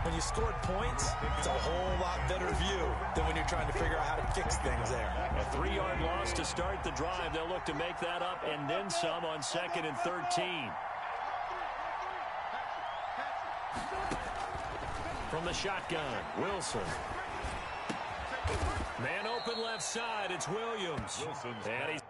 When you scored points, it's a whole lot better view than when you're trying to figure out how to fix things there. A 3-yard loss to start the drive. They'll look to make that up and then some on 2nd and 13. From the shotgun, Wilson. Man open left side, it's Williams. Wilson's and he's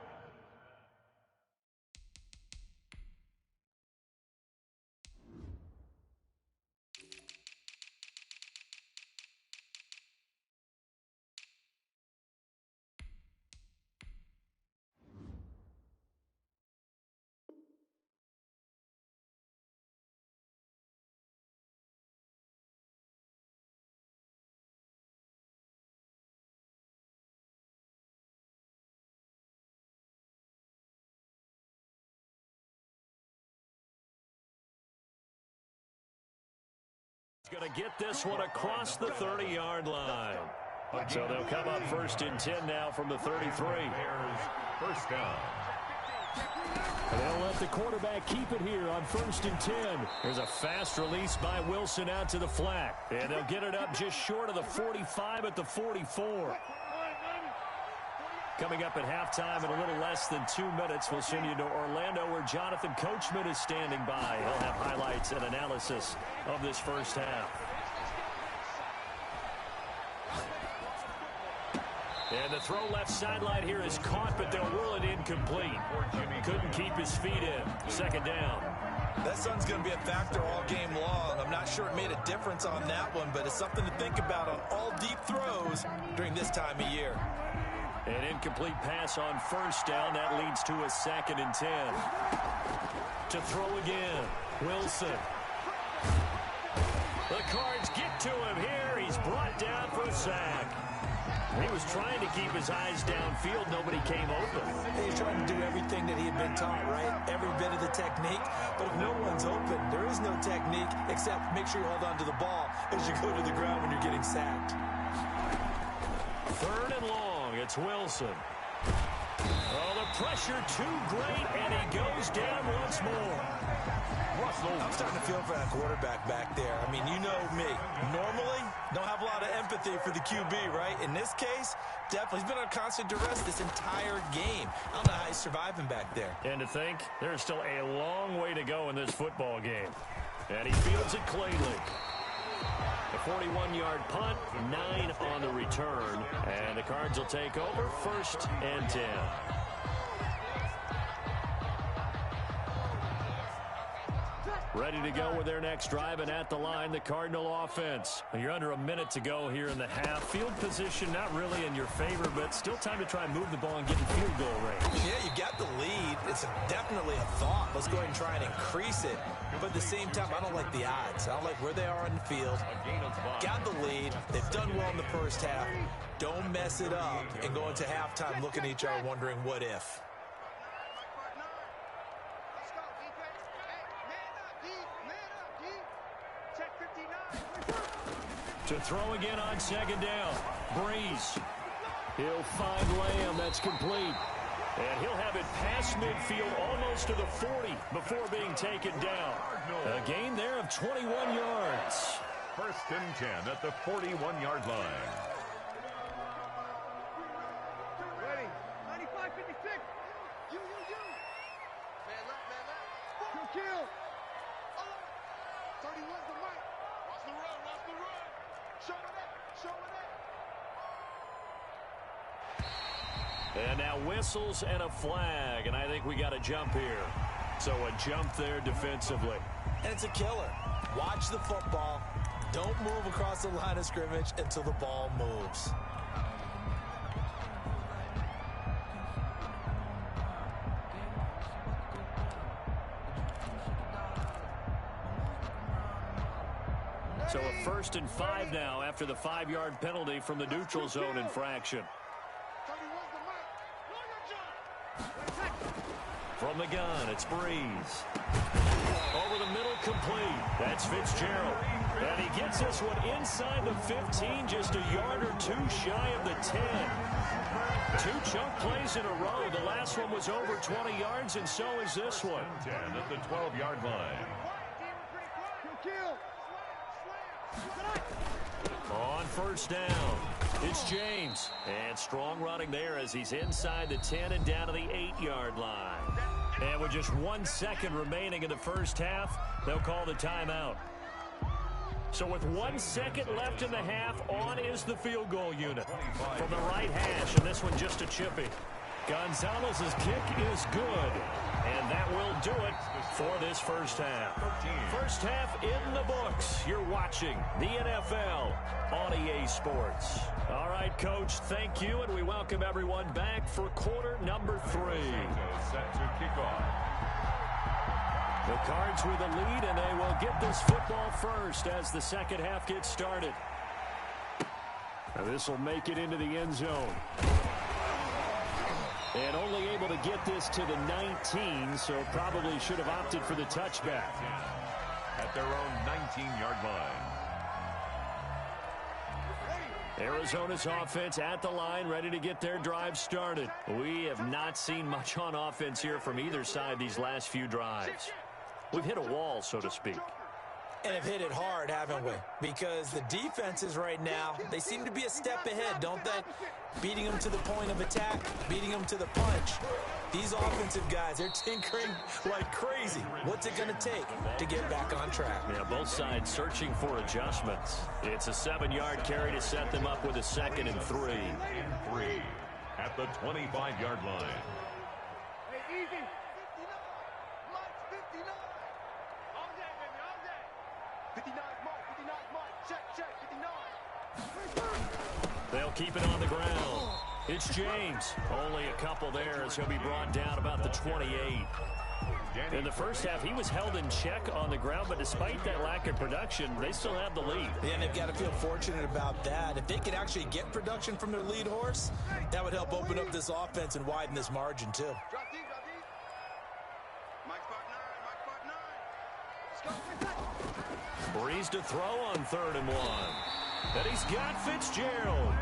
going to get this one across the 30-yard line. So they'll come up 1st and 10 now from the 33. Bears 1st down. And they'll let the quarterback keep it here on 1st and 10. There's a fast release by Wilson out to the flat. And they'll get it up just short of the 45 at the 44. Coming up at halftime in a little less than 2 minutes, we'll send you to Orlando where Jonathan Coachman is standing by. He'll have highlights and analysis of this first half. And the throw left sideline here is caught, but they'll rule it incomplete. Couldn't keep his feet in. 2nd down. That sun's going to be a factor all game long. I'm not sure it made a difference on that one, but it's something to think about on all deep throws during this time of year. An incomplete pass on 1st down. That leads to a 2nd and 10. To throw again. Wilson. The Cards get to him here. He's brought down for a sack. He was trying to keep his eyes downfield. Nobody came open. He's trying to do everything that he had been taught, right? Every bit of the technique. But if no one's open, there is no technique except make sure you hold on to the ball as you go to the ground when you're getting sacked. 3rd and long. It's Wilson. Oh, the pressure too great, and he goes down once more. I'm starting to feel for that quarterback back there. I mean, you know me. Normally, don't have a lot of empathy for the QB, right? In this case, definitely. He's been on constant duress this entire game. I don't know how he's surviving back there. And to think, there's still a long way to go in this football game. And he fields it cleanly. A 41-yard punt, 9 on the return. And the Cards will take over 1st and 10. Ready to go with their next drive, and at the line, the Cardinal offense. You're under a minute to go here in the half. Field position not really in your favor, but still time to try and move the ball and get in field goal range. Yeah, you got the lead. It's definitely a thought. Let's go ahead and try and increase it. But at the same time, I don't like the odds. I don't like where they are on the field. Got the lead. They've done well in the first half. Don't mess it up and go into halftime looking at each other wondering what if. Let's go, defense. Hey, man up, D. Check 59. To throw again on second down. Breeze. He'll find Lamb. That's complete. And he'll have it past midfield almost to the 40 before being taken down. A gain there of 21 yards. 1st and 10 at the 41-yard line. Ready. 95-56. You. Man left. Kill. 31's the mic. Watch the run. Show it up. And now whistles and a flag, and I think we got a jump here. So a jump there defensively. And it's a killer. Watch the football. Don't move across the line of scrimmage until the ball moves. So a 1st and 5 now after the 5-yard penalty from the neutral zone infraction. From the gun, it's Breeze. Over the middle, complete. That's Fitzgerald. And he gets this one inside the 15, just a yard or two shy of the 10. 2 chunk plays in a row. The last one was over 20 yards, and so is this one. 10 at the 12-yard line. On 1st down, it's James. And strong running there as he's inside the 10 and down to the 8-yard line. And with just 1 second remaining in the first half, they'll call the timeout. So with 1 second left in the half, on is the field goal unit. From the right hash, and this one just a chippy. Gonzalez's kick is good. And that will do it for this first half. First half in the books. You're watching the NFL on EA Sports. All right, Coach, thank you, and we welcome everyone back for quarter number 3. Set to kick off. The Cards with the lead, and they will get this football first as the second half gets started. Now this will make it into the end zone. And only able to get this to the 19, so probably should have opted for the touchback. At their own 19-yard line. Arizona's offense at the line, ready to get their drive started. We have not seen much on offense here from either side these last few drives. We've hit a wall, so to speak. And have hit it hard, haven't we? Because the defenses right now, they seem to be a step ahead, don't they? Beating them to the point of attack, beating them to the punch. These offensive guys, they're tinkering like crazy. What's it going to take to get back on track? Yeah, both sides searching for adjustments. It's a 7-yard carry to set them up with a 2nd and 3. At the 25-yard line. Hey, easy. 59. All day, baby, all day. 59 mark. Check, 59. They'll keep it on the ground. It's James. Only a couple there as he'll be brought down about the 28. In the first half, he was held in check on the ground, but despite that lack of production, they still have the lead. Yeah, and they've got to feel fortunate about that. If they could actually get production from their lead horse, that would help open up this offense and widen this margin, too. Drop deep. Mike spot 9. Let's go. Breeze to throw on 3rd and 1. And he's got Fitzgerald.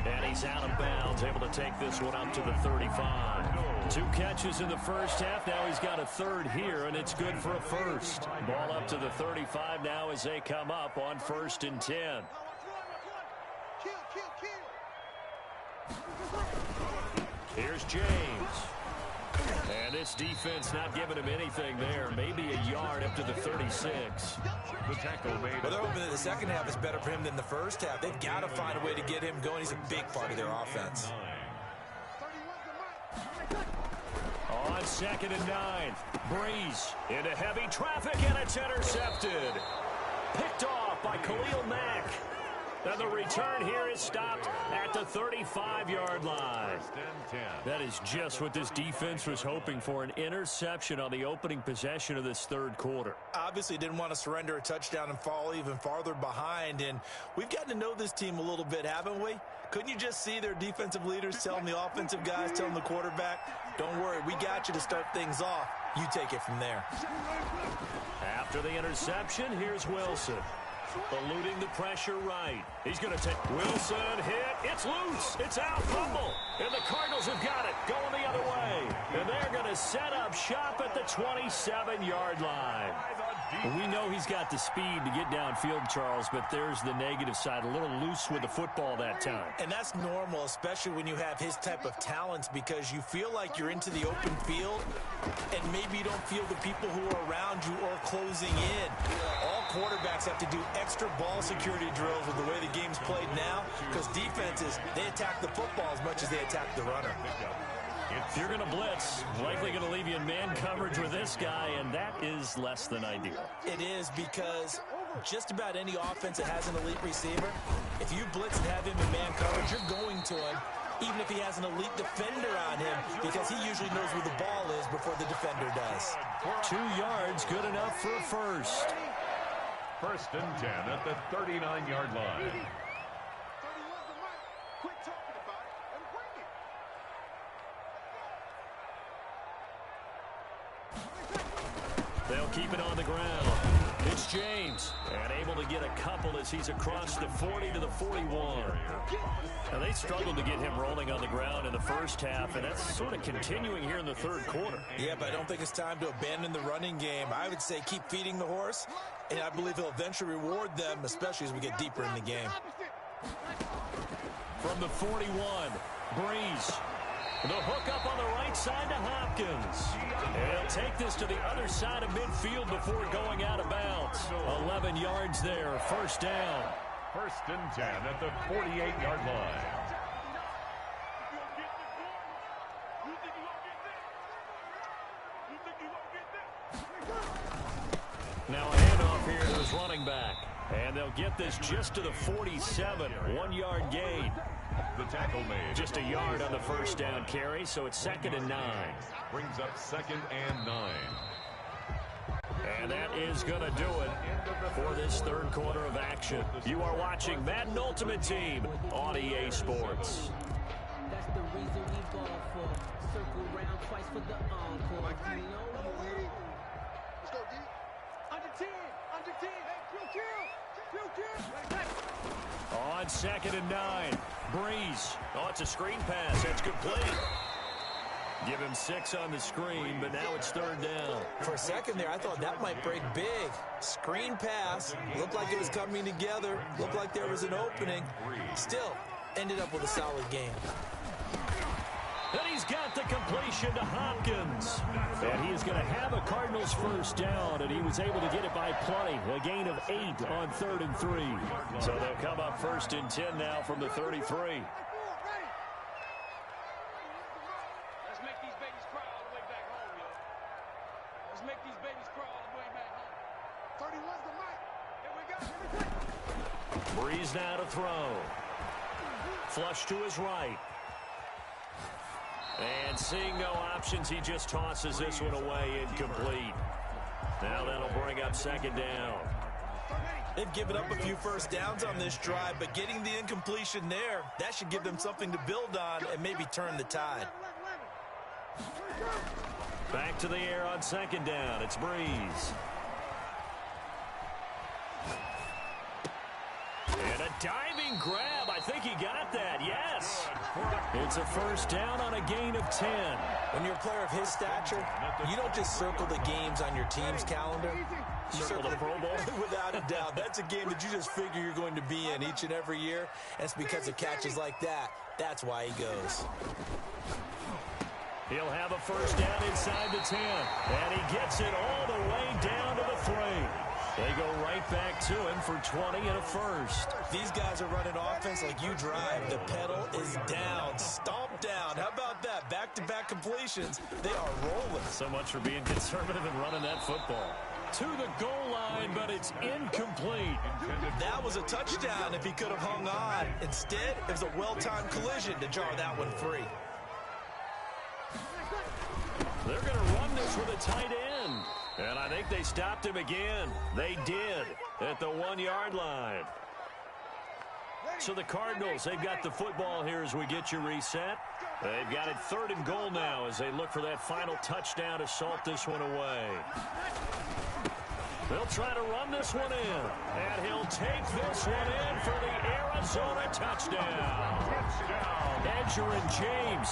And he's out of bounds, able to take this one up to the 35. 2 catches in the first half. Now he's got a 3rd here, and it's good for a 1st. Ball up to the 35 now as they come up on 1st and 10. Here's James. And this defense not giving him anything there. Maybe a yard up to the 36. The tackle made. But they're hoping that the second half is better for him than the first half. They've got to find a way to get him going. He's a big part of their offense. On 2nd and 9. Breeze into heavy traffic, and it's intercepted. Picked off by Khalil Mack. And the return here is stopped at the 35-yard line. That is just what this defense was hoping for, an interception on the opening possession of this 3rd quarter. Obviously didn't want to surrender a touchdown and fall even farther behind. And we've gotten to know this team a little bit, haven't we? Couldn't you just see their defensive leaders telling the offensive guys, telling the quarterback, don't worry, we got you to start things off. You take it from there. After the interception, here's Wilson. Eluding the pressure right. He's going to take Wilson, hit. It's loose. It's out. Fumble. And the Cardinals have got it. Going the other way. And they're going to set up shop at the 27-yard line. We know he's got the speed to get downfield, Charles, but there's the negative side. A little loose with the football that time. And that's normal, especially when you have his type of talents, because you feel like you're into the open field and maybe you don't feel the people who are around you or closing in. All quarterbacks have to do extra ball security drills with the way the game's played now, because defenses, they attack the football as much as they attack the runner. If you're going to blitz, likely going to leave you in man coverage with this guy, and that is less than ideal. It is, because just about any offense that has an elite receiver, if you blitz and have him in man coverage, you're going to him, even if he has an elite defender on him, because he usually knows where the ball is before the defender does. 2 yards, good enough for a first. 1st and 10 at the 39-yard line. 31's the mic. Quit talking about it and bring it. They'll keep it on the ground. It's James, and able to get a couple as he's across the 40 to the 41. Now, they struggled to get him rolling on the ground in the first half, and that's sort of continuing here in the third quarter. Yeah, but I don't think it's time to abandon the running game. I would say keep feeding the horse, and I believe he'll eventually reward them, especially as we get deeper in the game. From the 41, Breeze. The hook up on the right side to Hopkins. And he'll take this to the other side of midfield before going out of bounds. 11 yards there, first down. 1st and 10 at the 48-yard line. Now a handoff here to his running back. And they'll get this just to the 47, 1-yard gain. The tackle made. Just a yard on the first down carry, so it's 2nd and 9. Brings up 2nd and 9. And that is going to do it for this third quarter of action. You are watching Madden Ultimate Team on EA Sports. That's the reason we ball for. Circle round twice for the encore. Let's go deep. Under 10. Under 10. Hey, kill. On 2nd and 9. Breeze. Oh, it's a screen pass. That's complete. Give him 6 on the screen, but now it's 3rd down. For a second there, I thought that might break big. Screen pass. Looked like it was coming together. Looked like there was an opening. Still, ended up with a solid game. And he's got the completion to Hopkins. And he is going to have a Cardinals first down, and he was able to get it by plenty. A gain of 8 on 3rd and 3. So they'll come up 1st and 10 now from the 33. Let's make these babies cry all the way back home, yo. Let's make these babies cry all the way back home. 31's the mic. Here we go. Breeze now to throw. Flush to his right. And seeing no options, he just tosses this one away incomplete. Now that'll bring up 2nd down. They've given up a few first downs on this drive, but getting the incompletion there, that should give them something to build on and maybe turn the tide. Back to the air on 2nd down. It's Breeze. And a diving grab. I think he got that. Yes. It's a first down on a gain of 10. When you're a player of his stature, you don't just circle the games on your team's calendar. You Circle the Pro Bowl? Without a doubt. That's a game that you just figure you're going to be in each and every year. And it's because of catches like that. That's why he goes. He'll have a first down inside the 10. And he gets it all the way down to the 3. They go right back to him for 20 and a first. These guys are running offense like you drive. The pedal is down. Stomp down. How about that? Back-to-back completions. They are rolling. So much for being conservative and running that football. To the goal line, but it's incomplete. That was a touchdown if he could have hung on. Instead, it was a well-timed collision to jar that one free. They're going to run this with a tight end. And I think they stopped him again. They did at the 1-yard line. So the Cardinals, they've got the football here as we get you reset. They've got it 3rd and goal now as they look for that final touchdown to salt this one away. They'll try to run this one in. And he'll take this one in for the Arizona touchdown. Edgerrin James,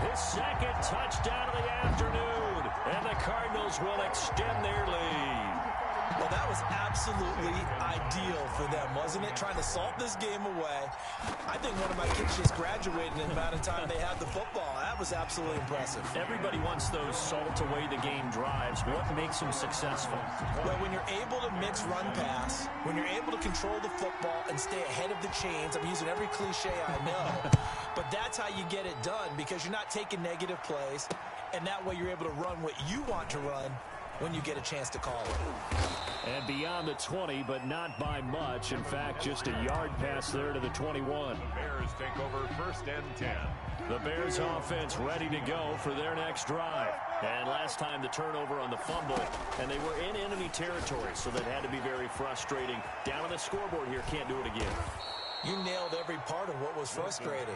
his second touchdown of the afternoon. And the Cardinals will extend their lead. Well, that was absolutely ideal for them, wasn't it? Trying to salt this game away. I think one of my kids just graduated in the amount of time they had the football. That was absolutely impressive. Everybody wants those salt away the game drives. What makes them successful? Well, when you're able to mix run-pass, when you're able to control the football and stay ahead of the chains, I'm using every cliche I know, but that's how you get it done because you're not taking negative plays, and that way you're able to run what you want to run when you get a chance to call it. And beyond the 20, but not by much. In fact, just a yard pass there to the 21. The Bears take over 1st and 10. The Bears offense ready to go for their next drive. And last time the turnover on the fumble, and they were in enemy territory, so that had to be very frustrating. Down on the scoreboard here, can't do it again. You nailed every part of what was frustrating.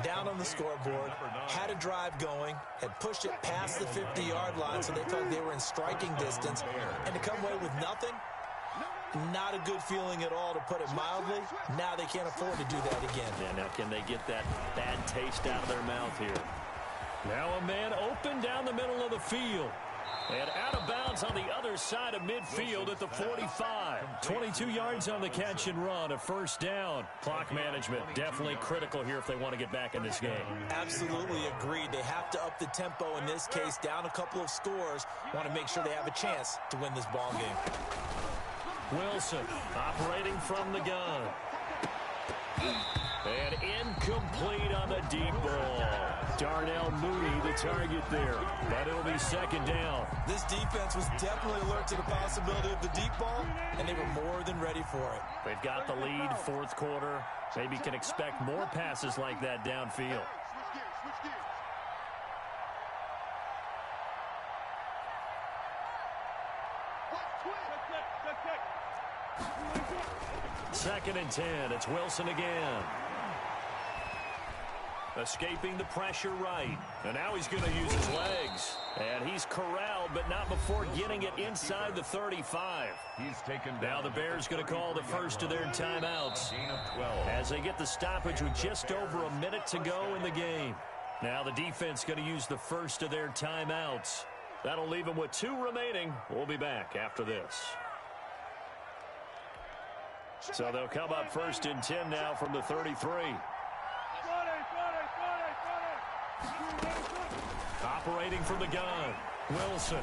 Down on the scoreboard, had a drive going, had pushed it past the 50-yard line so they felt they were in striking distance, and to come away with nothing, not a good feeling at all, to put it mildly. Now they can't afford to do that again. Yeah, now can they get that bad taste out of their mouth here? Now a man open down the middle of the field. And out of bounds on the other side of midfield at the 45. 22 yards on the catch and run, a first down. Clock management definitely critical here if they want to get back in this game. Absolutely agreed. They have to up the tempo in this case, down a couple of scores. Want to make sure they have a chance to win this ball game. Wilson operating from the gun. And incomplete on the deep ball. Darnell Mooney the target there, but it'll be second down. This defense was definitely alert to the possibility of the deep ball, and they were more than ready for it. They've got the lead, fourth quarter. Maybe can expect more passes like that downfield. Second and 10. It's Wilson again. Escaping the pressure right. And now he's going to use his legs. And he's corralled, but not before getting it inside the 35. He's taken down. Now the Bears going to call the first of their timeouts Gain of 12. as they get the stoppage with just over a minute to go in the game. Now the defense going to use the first of their timeouts. That'll leave them with 2 remaining. We'll be back after this. So they'll come up first and 10 now from the 33. Operating from the gun, Wilson.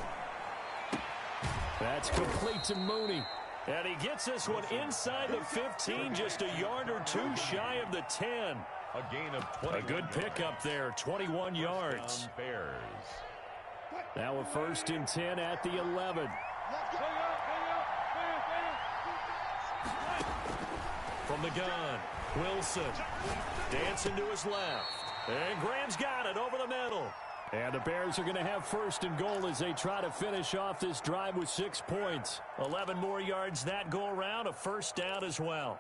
That's complete to Mooney. And he gets this one inside the 15, just a yard or 2 shy of the 10. A gain of 20. A good pickup there, 21 yards. Bears. Now a first and 10 at the 11. From the gun, Wilson dancing to his left. And Graham's got it over the middle. And the Bears are going to have first and goal as they try to finish off this drive with 6 points. 11 more yards that go around, a first down as well.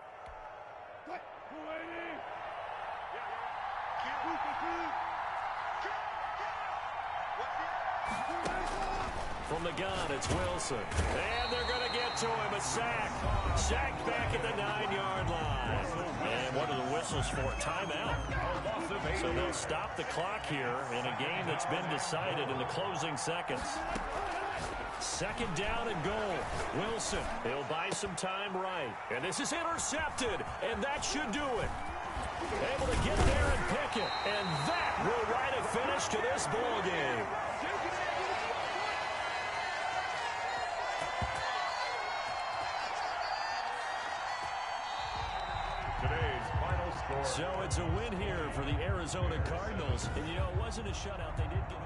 From the gun, it's Wilson. And they're going to get to him, a sack. Sacked back at the 9-yard line. And what are the whistles for? Timeout. So they'll stop the clock here in a game that's been decided in the closing seconds. Second down and goal. Wilson, he'll buy some time right. And this is intercepted, and that should do it. Able to get there and pick it. And that will write a finish to this ball game. So it's a win here for the Arizona Cardinals. And, you know, it wasn't a shutout. They did get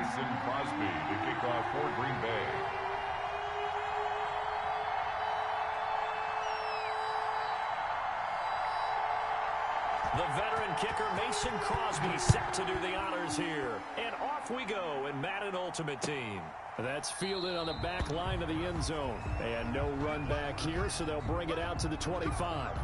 Mason Crosby to kick off for Green Bay. The veteran kicker Mason Crosby set to do the honors here. And off we go in Madden Ultimate Team. That's fielded on the back line of the end zone. And no run back here, so they'll bring it out to the 25.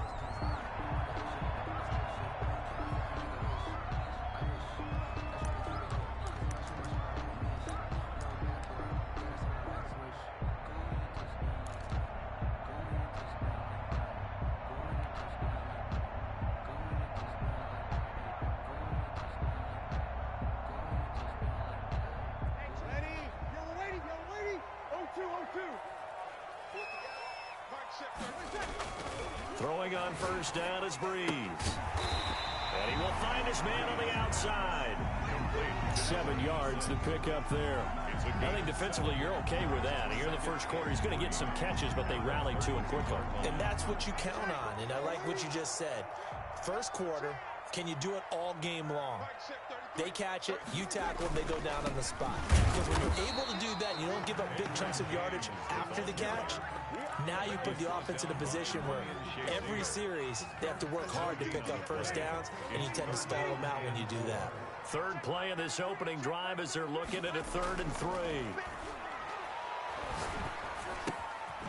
Throwing on first down is Breeze. And he will find his man on the outside. 7 yards to pick up there. I think defensively you're okay with that. Here in the first quarter, he's going to get some catches, but they rallied to him quickly. And that's what you count on, and I like what you just said. First quarter, can you do it all game long? They catch it, you tackle them, they go down on the spot. Because when you're able to do that, you don't give up big chunks of yardage after the catch. Now you put the offense in a position where every series they have to work hard to pick up first downs, and you tend to stall them out when you do that. Third play of this opening drive as they're looking at a 3rd and 3.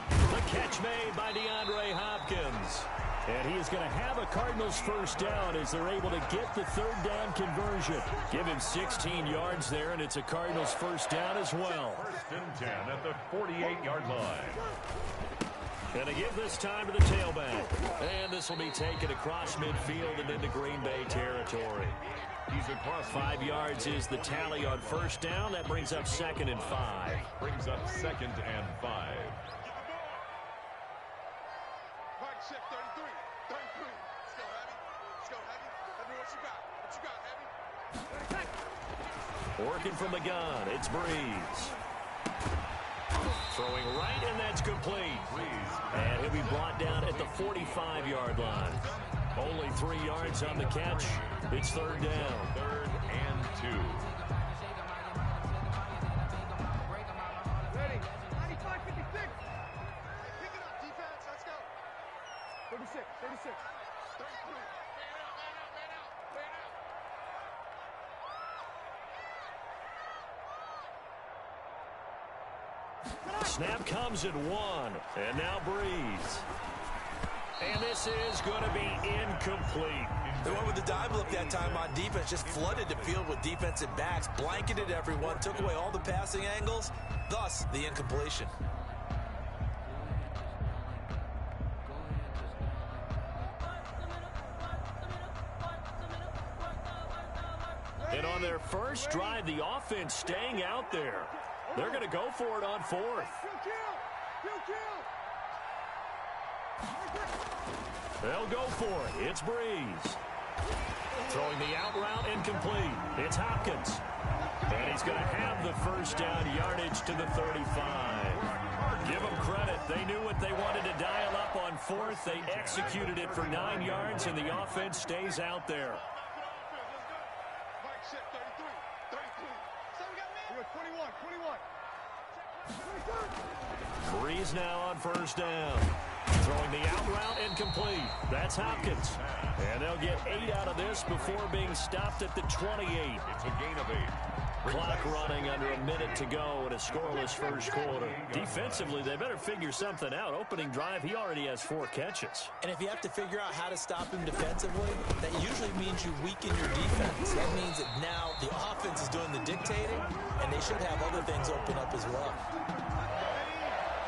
The catch made by DeAndre Hopkins. And he is going to have a Cardinals first down as they're able to get the 3rd down conversion. Give him 16 yards there, and it's a Cardinals first down as well. 1st and 10 at the 48-yard line. Going to give this time to the tailback. And this will be taken across midfield and into Green Bay territory. He's across 5 yards is the tally on first down. That brings up 2nd and 5. Brings up 2nd and 5. Check 33. 33. Let's go, Heavy. Let's go, Heavy. Let me know what you got. What you got, Heavy? Working from the gun, it's Breeze. Throwing right, and that's complete. And he'll be brought down at the 45-yard line. Only 3 yards on the catch. It's 3rd down. 3rd and 2. Ready. 95, 56. Pick it up, defense. Let's go. 36, 36. 33. Man out. Snap comes at 1. And now Breeze. And this is going to be incomplete. They went with the dime look that time on defense, just flooded the field with defensive backs, blanketed everyone, took away all the passing angles, thus the incompletion. And on their first drive, the offense staying out there. They're going to go for it on 4th. They'll go for it. It's Breeze. Throwing the out route incomplete. It's Hopkins. And he's going to have the first down yardage to the 35. Give them credit. They knew what they wanted to dial up on 4th. They executed it for 9 yards, and the offense stays out there. Mike, check 33. 33. So we got me. 21, 21. Breeze now on first down. Throwing the out route incomplete. That's Hopkins. And they'll get 8 out of this before being stopped at the 28. It's a gain of 8. Clock running under a minute to go in a scoreless first quarter. Defensively, they better figure something out. Opening drive, he already has 4 catches. And if you have to figure out how to stop him defensively, that usually means you weaken your defense. That means that now the offense is doing the dictating, and they should have other things open up as well.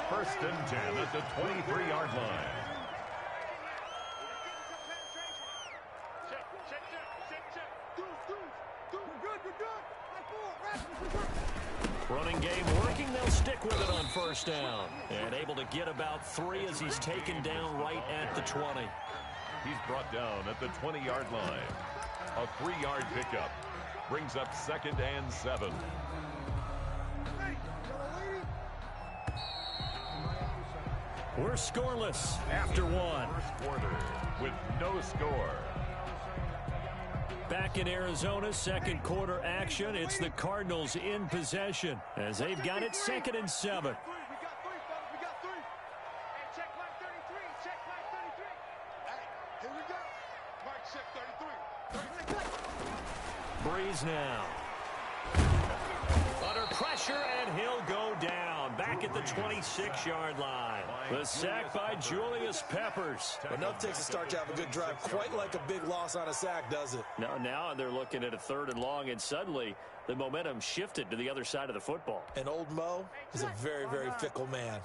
1st and 10 at the 23-yard line. Running game working. They'll stick with it on first down. And able to get about 3 as he's taken down right at the 20. He's brought down at the 20-yard line. A 3-yard pickup. Brings up 2nd and 7. We're scoreless after 1. First quarter with no score. Back in Arizona, second quarter action. It's the Cardinals in possession as they've got it 2nd and 7. We got 3, fellas. We got 3. Hey, check Mike 33. Check Mike 33. Hey, here we go. Mike check 33. Breeze now. Under pressure, and he'll go down. Back at the 26-yard line. The sack by Julius Peppers. Enough takes to start to have a good drive. Quite like a big loss on a sack, does it? Now they're looking at a 3rd and long, and suddenly the momentum shifted to the other side of the football. And old Mo is a very, very fickle man.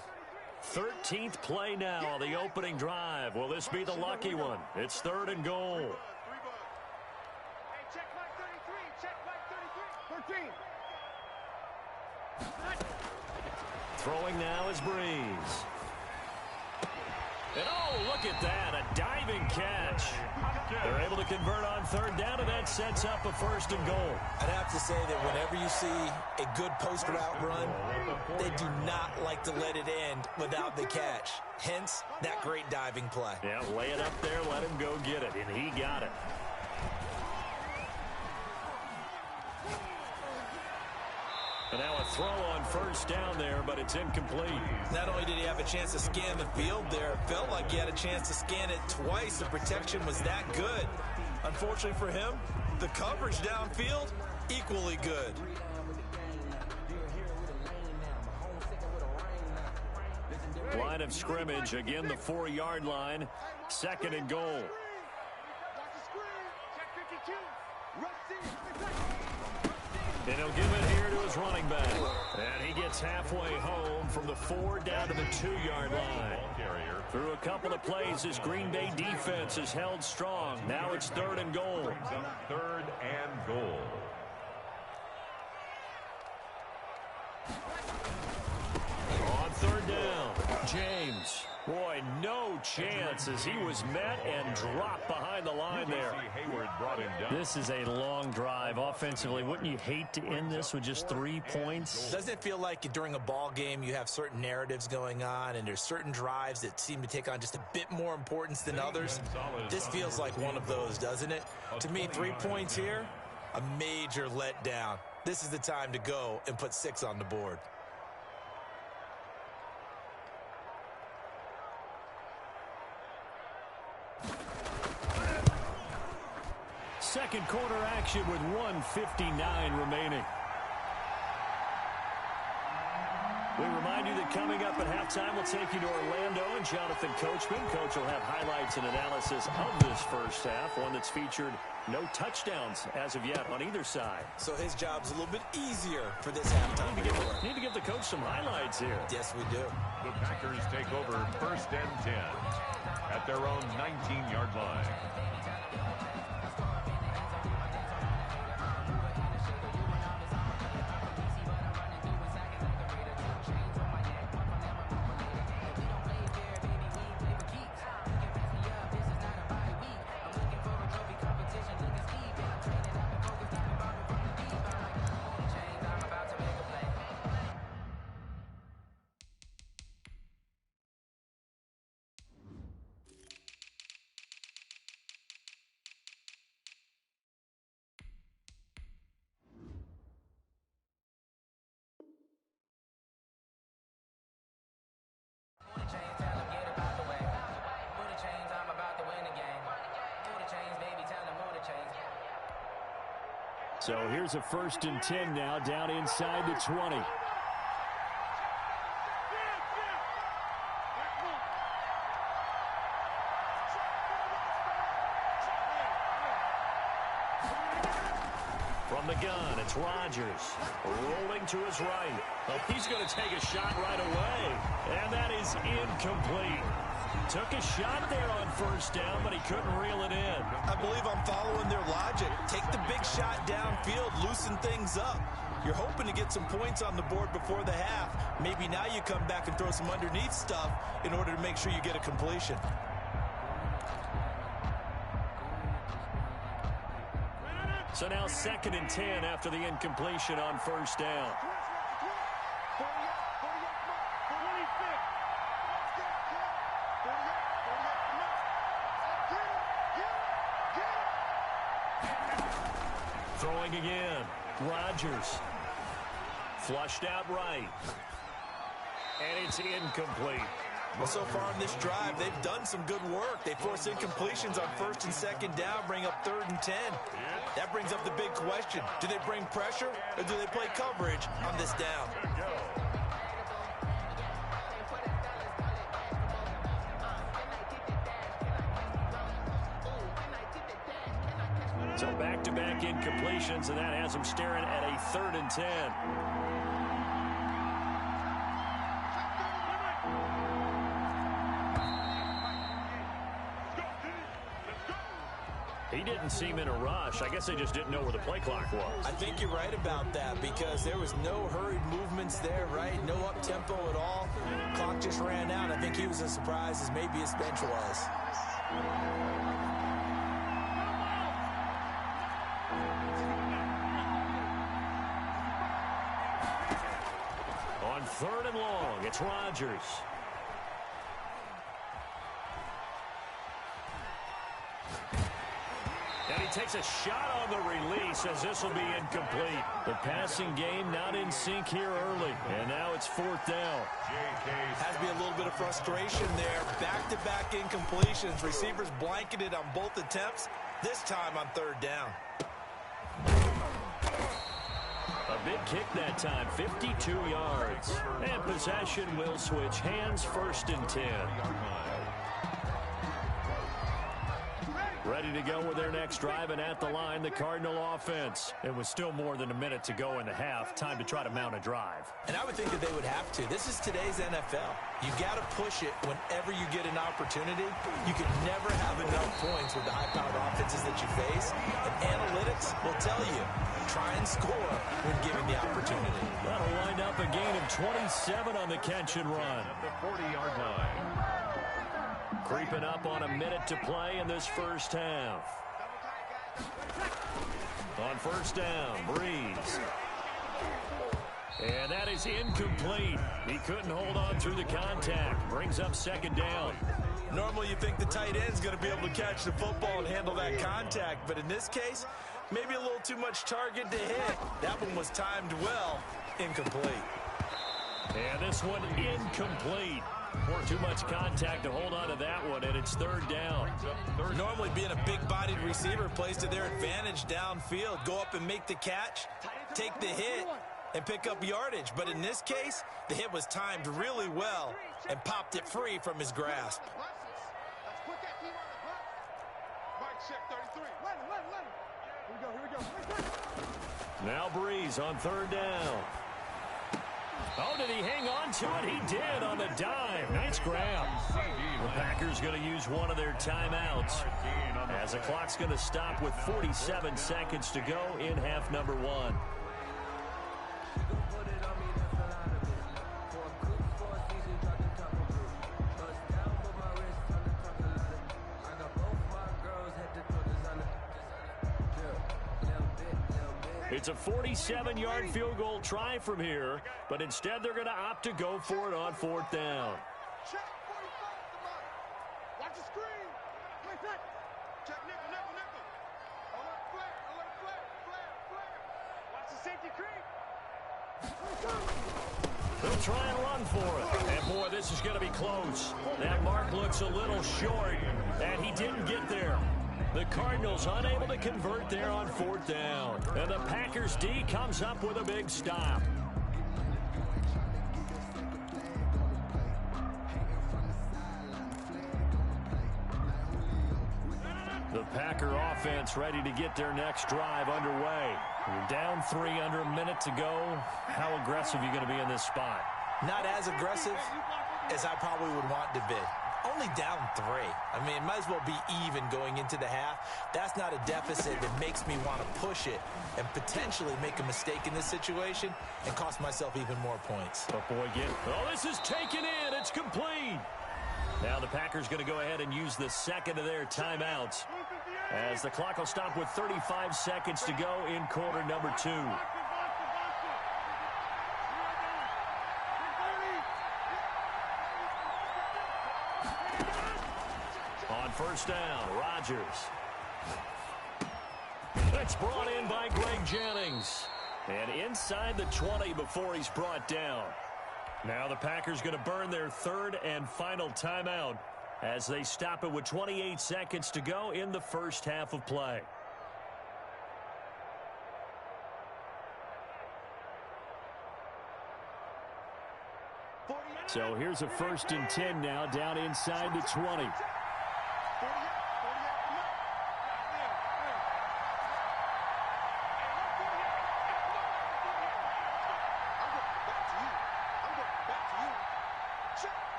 13th play now on the opening drive. Will this be the lucky one? It's 3rd and goal. Hey, check Mike 33. Check Mike 33. 13. Throwing now is Breeze. And oh, look at that, a diving catch. They're able to convert on 3rd down, and that sets up a 1st and goal. I'd have to say that whenever you see a good post route run, they do not like to let it end without the catch. Hence, that great diving play. Yeah, lay it up there, let him go get it, and he got it. And now a throw on 1st down there, but it's incomplete. Not only did he have a chance to scan the field there, it felt like he had a chance to scan it twice. The protection was that good. Unfortunately for him, the coverage downfield, equally good. Line of scrimmage, again the 4-yard line, 2nd and goal. Watch the screen. Check 52. Rush C. And he'll give it here to his running back. And he gets halfway home from the 4 down to the 2-yard line. Through a couple of plays, this Green Bay defense is held strong. Now it's 3rd and goal. 3rd and goal. On 3rd down, James. Boy, no chance as he was met and dropped behind the line there. Hayward brought him down. This is a long drive offensively. Wouldn't you hate to end this with just 3 points? Doesn't it feel like during a ball game you have certain narratives going on and there's certain drives that seem to take on just a bit more importance than others? This feels like one of those, doesn't it? To me, 3 points here, a major letdown. This is the time to go and put 6 on the board. Second quarter action with 1:59 remaining. We remind you that coming up at halftime, we'll take you to Orlando and Jonathan Coachman. Coach will have highlights and analysis of this first half, one that's featured no touchdowns as of yet on either side. So his job's a little bit easier for this halftime. Need to give the coach some highlights here. Yes, we do. The Packers take over 1st and 10 at their own 19-yard line. So here's a 1st and 10 now, down inside the 20. From the gun, it's Rodgers. Rolling to his right. Oh, he's going to take a shot right away. And that is incomplete. Took a shot there on 1st down, but he couldn't reel it in. I believe I'm following their logic. Take the big shot downfield, loosen things up. You're hoping to get some points on the board before the half. Maybe now you come back and throw some underneath stuff in order to make sure you get a completion. So now 2nd and 10 after the incompletion on 1st down. Throwing again. Rodgers. Flushed out right. And it's incomplete. Well, so far in this drive, they've done some good work. They force incompletions on 1st and 2nd down, bring up 3rd and 10. That brings up the big question. Do they bring pressure or do they play coverage on this down? So back-to-back incompletions, and that has them staring at a 3rd and 10. He didn't seem in a rush. I guess they just didn't know where the play clock was. I think you're right about that because there was no hurried movements there, right? No up-tempo at all. Clock just ran out. I think he was as surprised as maybe his bench was. On 3rd and long, it's Rodgers. And he takes a shot on the release as this will be incomplete. The passing game not in sync here early. And now it's 4th down. Has to be a little bit of frustration there. Back-to-back incompletions. Receivers blanketed on both attempts. This time on 3rd down. A big kick that time, 52 yards. And possession will switch hands, 1st and 10. Ready to go with their next drive, and at the line, the Cardinal offense. It was still more than a minute to go in the half. Time to try to mount a drive. And I would think that they would have to. This is today's NFL. You got to push it whenever you get an opportunity. You can never have enough points with the high-powered offenses that you face. And analytics will tell you, try and score when given the opportunity. That'll wind up a gain of 27 on the catch and run. At the 40-yard line. Creeping up on a minute to play in this first half. On 1st down, Breeze. And that is incomplete. He couldn't hold on through the contact. Brings up 2nd down. Normally you think the tight end's going to be able to catch the football and handle that contact. But in this case, maybe a little too much target to hit. That one was timed well. Incomplete. And this one incomplete. Or too much contact to hold on to that one, and it's 3rd down. Normally being a big-bodied receiver plays to their advantage downfield. Go up and make the catch, take the hit, and pick up yardage. But in this case, the hit was timed really well and popped it free from his grasp. Let's put that team on the bus. Mike check 33. Let him. Here we go. Now Breeze on 3rd down. Oh, did he hang on to it? He did on the dime. Nice grab. The Packers going to use one of their timeouts as the clock's going to stop with 47 seconds to go in half number 1. It's a 47-yard field goal try from here, but instead they're going to opt to go for it on 4th down. Check 45. Watch the screen. Check nickel. Alert flare. Watch the safety creep. They'll try and run for it. And, boy, this is going to be close. That mark looks a little short, and he didn't get there. The Cardinals unable to convert there on 4th down. And the Packers D comes up with a big stop. The Packer offense ready to get their next drive underway. You're down 3 under a minute to go. How aggressive are you going to be in this spot? Not as aggressive as I probably would want to be. Only down 3. I mean, it might as well be even going into the half. That's not a deficit that makes me want to push it and potentially make a mistake in this situation and cost myself even more points. But boy, this is taken in. It's complete. Now the Packers going to go ahead and use the second of their timeouts as the clock will stop with 35 seconds to go in quarter number 2. On 1st down, Rodgers. It's brought in by Greg Jennings. And inside the 20 before he's brought down. Now the Packers going to burn their third and final timeout as they stop it with 28 seconds to go in the first half of play. So here's a 1st and 10 now down inside the 20.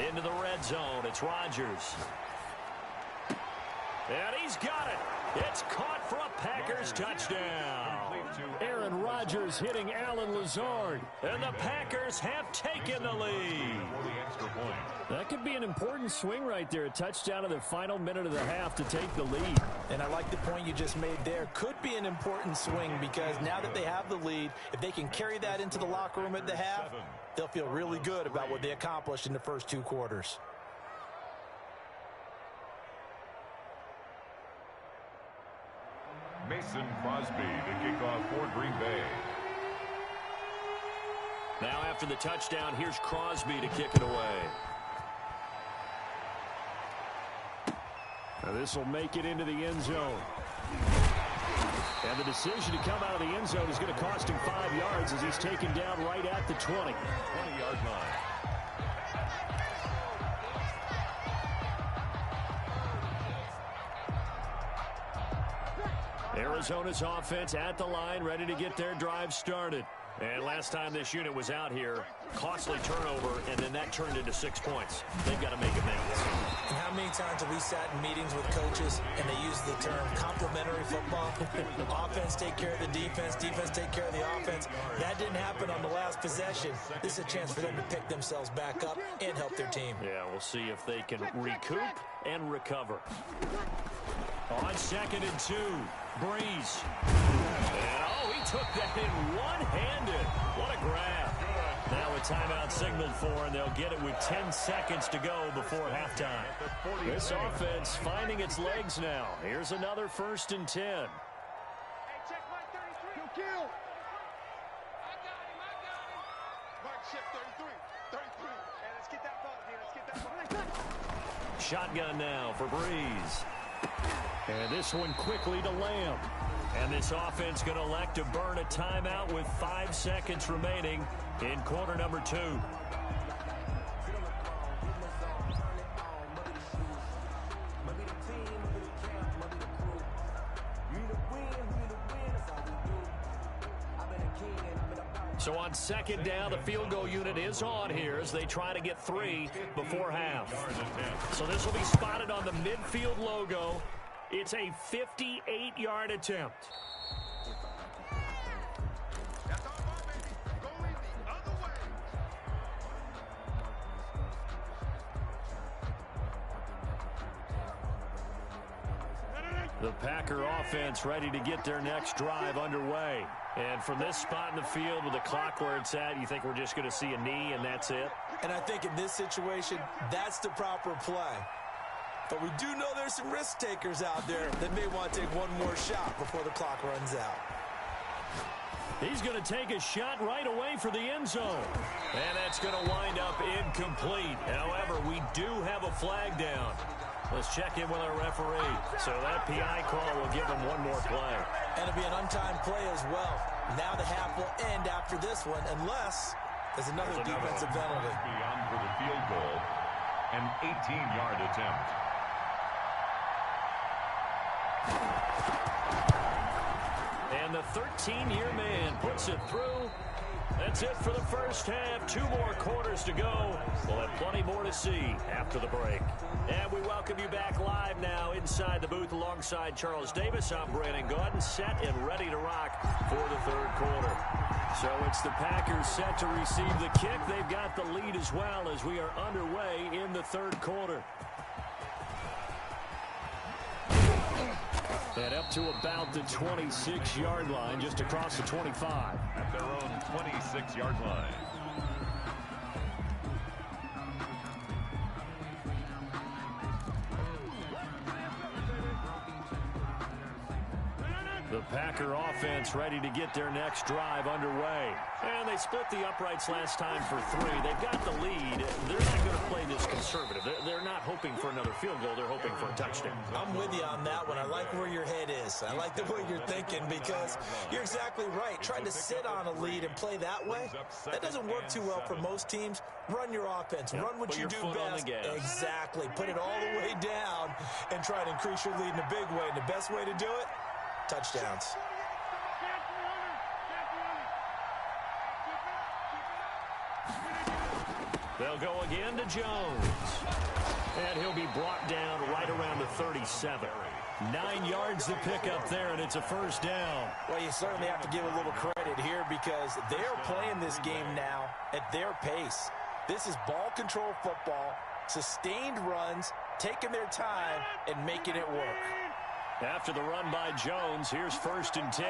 Into the red zone, it's Rodgers. And he's got it. It's caught for a Packers touchdown. Aaron Rodgers hitting Alan Lazard. And the Packers have taken the lead. That could be an important swing right there. A touchdown in the final minute of the half to take the lead. And I like the point you just made there. Could be an important swing because now that they have the lead, if they can carry that into the locker room at the half, they'll feel really good about what they accomplished in the first 2 quarters. Mason Crosby to kick off for Green Bay. Now after the touchdown, here's Crosby to kick it away. Now this will make it into the end zone. And the decision to come out of the end zone is going to cost him 5 yards as he's taken down right at the 20. 20-yard line. Arizona's offense at the line, ready to get their drive started. And last time this unit was out here, costly turnover, and then that turned into 6 points. They've got to make amends. And how many times have we sat in meetings with coaches and they use the term complementary football? Offense take care of the defense, defense take care of the offense. That didn't happen on the last possession. This is a chance for them to pick themselves back up and help their team. Yeah, we'll see if they can recoup and recover. On 2nd and 2, Breeze. And oh, he took that in one-handed. What a grab. Now a timeout signaled for, and they'll get it with 10 seconds to go before halftime. This offense finding its legs now. Here's another 1st and 10. Hey, check Mike 33. Kill. I got him. Mark shift 33. 33. Hey, let's get that ball, dude. Let's get that ball. Shotgun now for Breeze. And this one quickly to Lamb. And this offense going to elect to burn a timeout with 5 seconds remaining in quarter number 2. So on 2nd down, the field goal unit is on here as they try to get 3 before half. So this will be spotted on the midfield logo. It's a 58-yard attempt. That's all right, baby. Go in the other way. The Packer offense ready to get their next drive underway. And from this spot in the field with the clock where it's at, you think we're just going to see a knee and that's it? And I think in this situation, that's the proper play. But we do know there's some risk takers out there that may want to take one more shot before the clock runs out. He's going to take a shot right away for the end zone. And that's going to wind up incomplete. However, we do have a flag down. Let's check in with our referee. So that PI call will give him one more play. And it'll be an untimed play as well. Now the half will end after this one unless there's another defensive penalty. Beyond for the field goal, an 18-yard attempt. And the 13-year man puts it through. That's it for the first half. 2 more quarters to go. We'll have plenty more to see after the break. And we welcome you back live now inside the booth alongside Charles Davis. I'm Brandon Gaudin, set and ready to rock for the 3rd quarter. So it's the Packers set to receive the kick. They've got the lead as well as we are underway in the 3rd quarter. And up to about the 26-yard line, just across the 25. At their own 26-yard line. The Packer offense ready to get their next drive underway. And they split the uprights last time for 3. They've got the lead. They're not going to play this conservative. They're not hoping for another field goal. They're hoping for a touchdown. I'm with you on that one. I like where your head is. I like the way you're thinking because you're exactly right. Trying to sit on a lead and play that way, that doesn't work too well for most teams. Run your offense. Run what you do best. Exactly. Put it all the way down and try to increase your lead in a big way. And the best way to do it, touchdowns. They'll go again to Jones. And he'll be brought down right around the 37. 9 yards to pick up there, and it's a first down. Well, you certainly have to give a little credit here because they're playing this game now at their pace. This is ball control football, sustained runs, taking their time, and making it work. After the run by Jones, here's 1st and 10.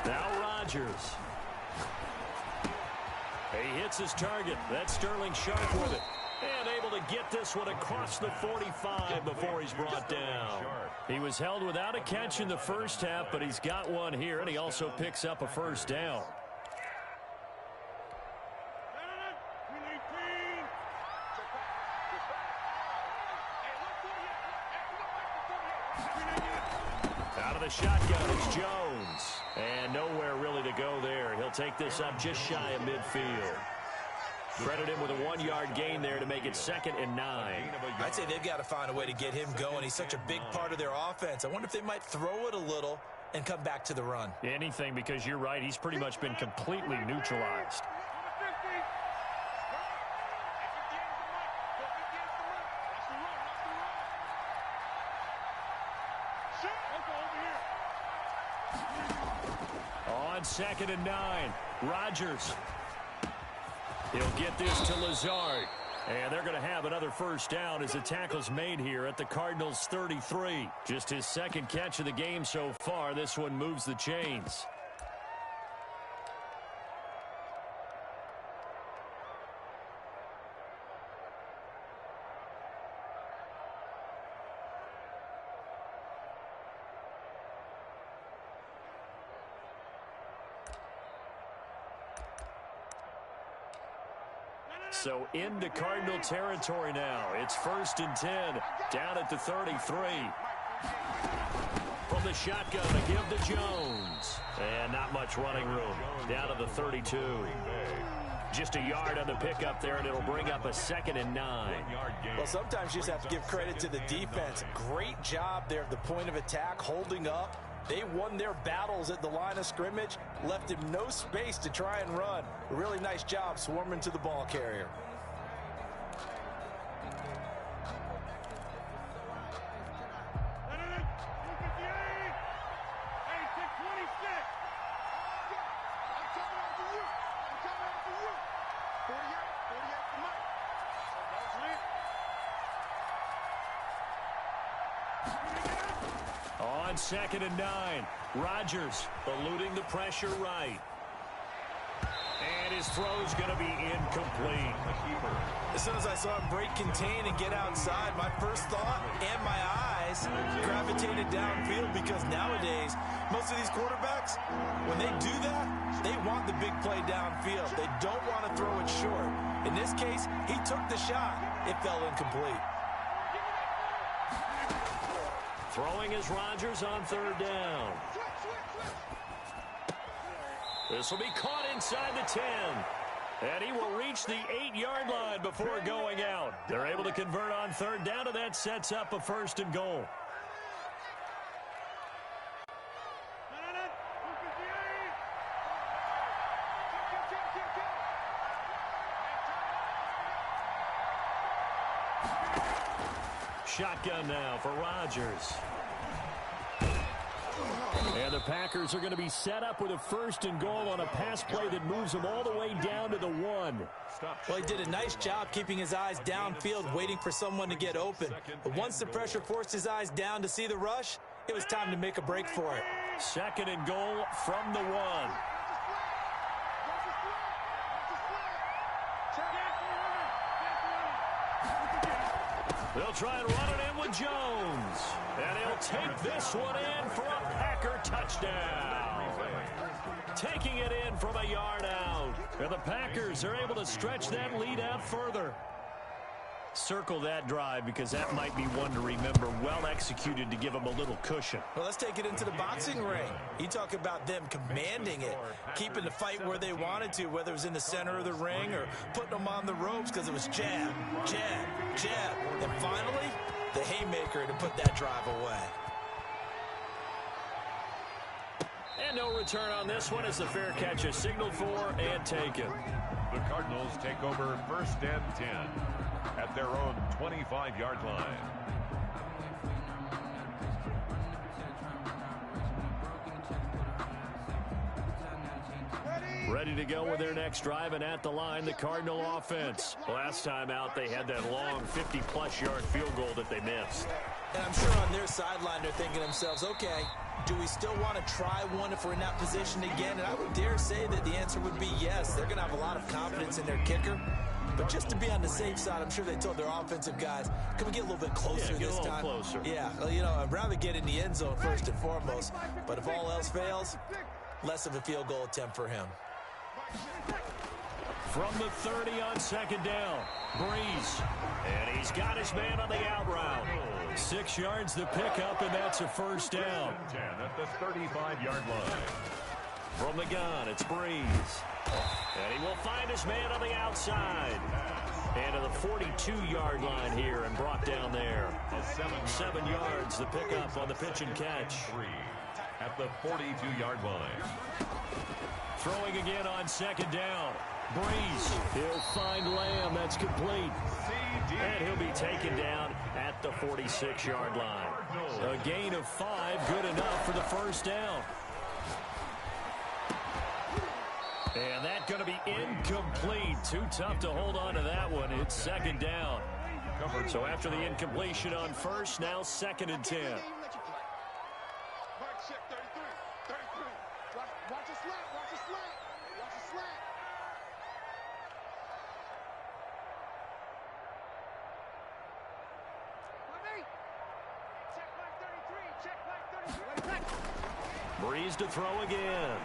Now Rodgers. He hits his target. That's Sterling Sharp with it. And able to get this one across the 45 before he's brought down. He was held without a catch in the first half, but he's got one here, and he also picks up a first down. Out of the shotgun is Jones. And nowhere really to go there. He'll take this up just shy of midfield. Credit him with a 1-yard gain there to make it 2nd and 9. I'd say they've got to find a way to get him going. He's such a big part of their offense. I wonder if they might throw it a little and come back to the run. Anything, because you're right. He's pretty much been completely neutralized. On 2nd and 9, Rodgers. He'll get this to Lazard. And they're going to have another first down as the tackle's made here at the Cardinals' 33. Just his 2nd catch of the game so far. This one moves the chains. So into Cardinal territory now. It's 1st and 10, down at the 33. From the shotgun to give to Jones. And not much running room. Down to the 32. Just a yard on the pickup there, and it'll bring up a 2nd and 9. Well, sometimes you just have to give credit to the defense. Great job there at the point of attack, holding up. They won their battles at the line of scrimmage, left him no space to try and run. A really nice job swarming to the ball carrier. On 2nd and 9, Rodgers eluding the pressure right. And his throw's going to be incomplete. As soon as I saw him break contain and get outside, my first thought and my eyes gravitated downfield because nowadays, most of these quarterbacks, when they do that, they want the big play downfield. They don't want to throw it short. In this case, he took the shot. It fell incomplete. Throwing is Rodgers on 3rd down. This will be caught inside the 10. And he will reach the 8-yard line before going out. They're able to convert on 3rd down, and that sets up a 1st and goal. Shotgun now for Rodgers. And the Packers are going to be set up with a 1st and goal on a pass play that moves them all the way down to the 1. Well, he did a nice job keeping his eyes downfield, waiting for someone to get open. But once the pressure forced his eyes down to see the rush, it was time to make a break for it. 2nd and goal from the 1. They'll try and run it in with Jones. And he'll take this one in for a Packer touchdown. Taking it in from a yard out. And the Packers are able to stretch that lead out further. Circle that drive because that might be one to remember. Well executed to give them a little cushion. Well, let's take it into the boxing ring. You talk about them commanding it, keeping the fight where they wanted to, whether it was in the center of the ring or putting them on the ropes because it was jab, jab, jab. And finally, the haymaker to put that drive away. And no return on this one as the fair catch is signaled for and taken. The Cardinals take over 1st and 10 at their own 25-yard line. Ready to go with their next drive, and at the line, the Cardinal offense. Last time out, they had that long 50-plus yard field goal that they missed. And I'm sure on their sideline they're thinking to themselves, okay, do we still want to try one if we're in that position again? And I would dare say that the answer would be yes. They're going to have a lot of confidence in their kicker. But just to be on the safe side, I'm sure they told their offensive guys, can we get a little bit closer this time? Closer. Yeah, well, you know, I'd rather get in the end zone first and foremost. But if all else fails, less of a field goal attempt for him. From the 30 on 2nd down, Breeze. And he's got his man on the out route. 6 yards the pickup, and that's a 1st down. 10 at the 35-yard line. From the gun, it's Breeze. And he will find his man on the outside. And to the 42-yard line here and brought down there. 7 yards the pickup on the pitch and catch. At the 42-yard line. Throwing again on 2nd down. Breeze. He'll find Lamb. That's complete. And he'll be taken down at the 46-yard line. A gain of 5, good enough for the 1st down. And that's going to be incomplete. Too tough to hold on to that one. It's 2nd down. So after the incompletion on 1st, now 2nd and 10. Breeze to throw again.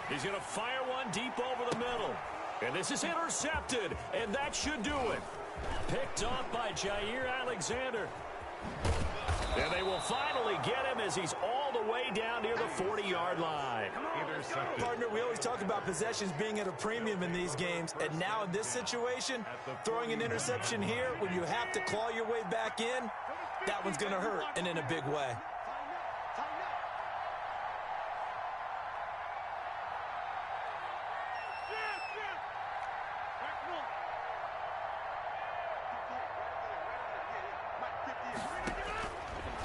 He's going to fire one deep over the middle. And this is intercepted, and that should do it. Picked off by Jair Alexander. And they will finally get him as he's all the way down near the 40-yard line. Intercepted. Partner, we always talk about possessions being at a premium in these games. And now in this situation, throwing an interception here when you have to claw your way back in, that one's going to hurt, and in a big way.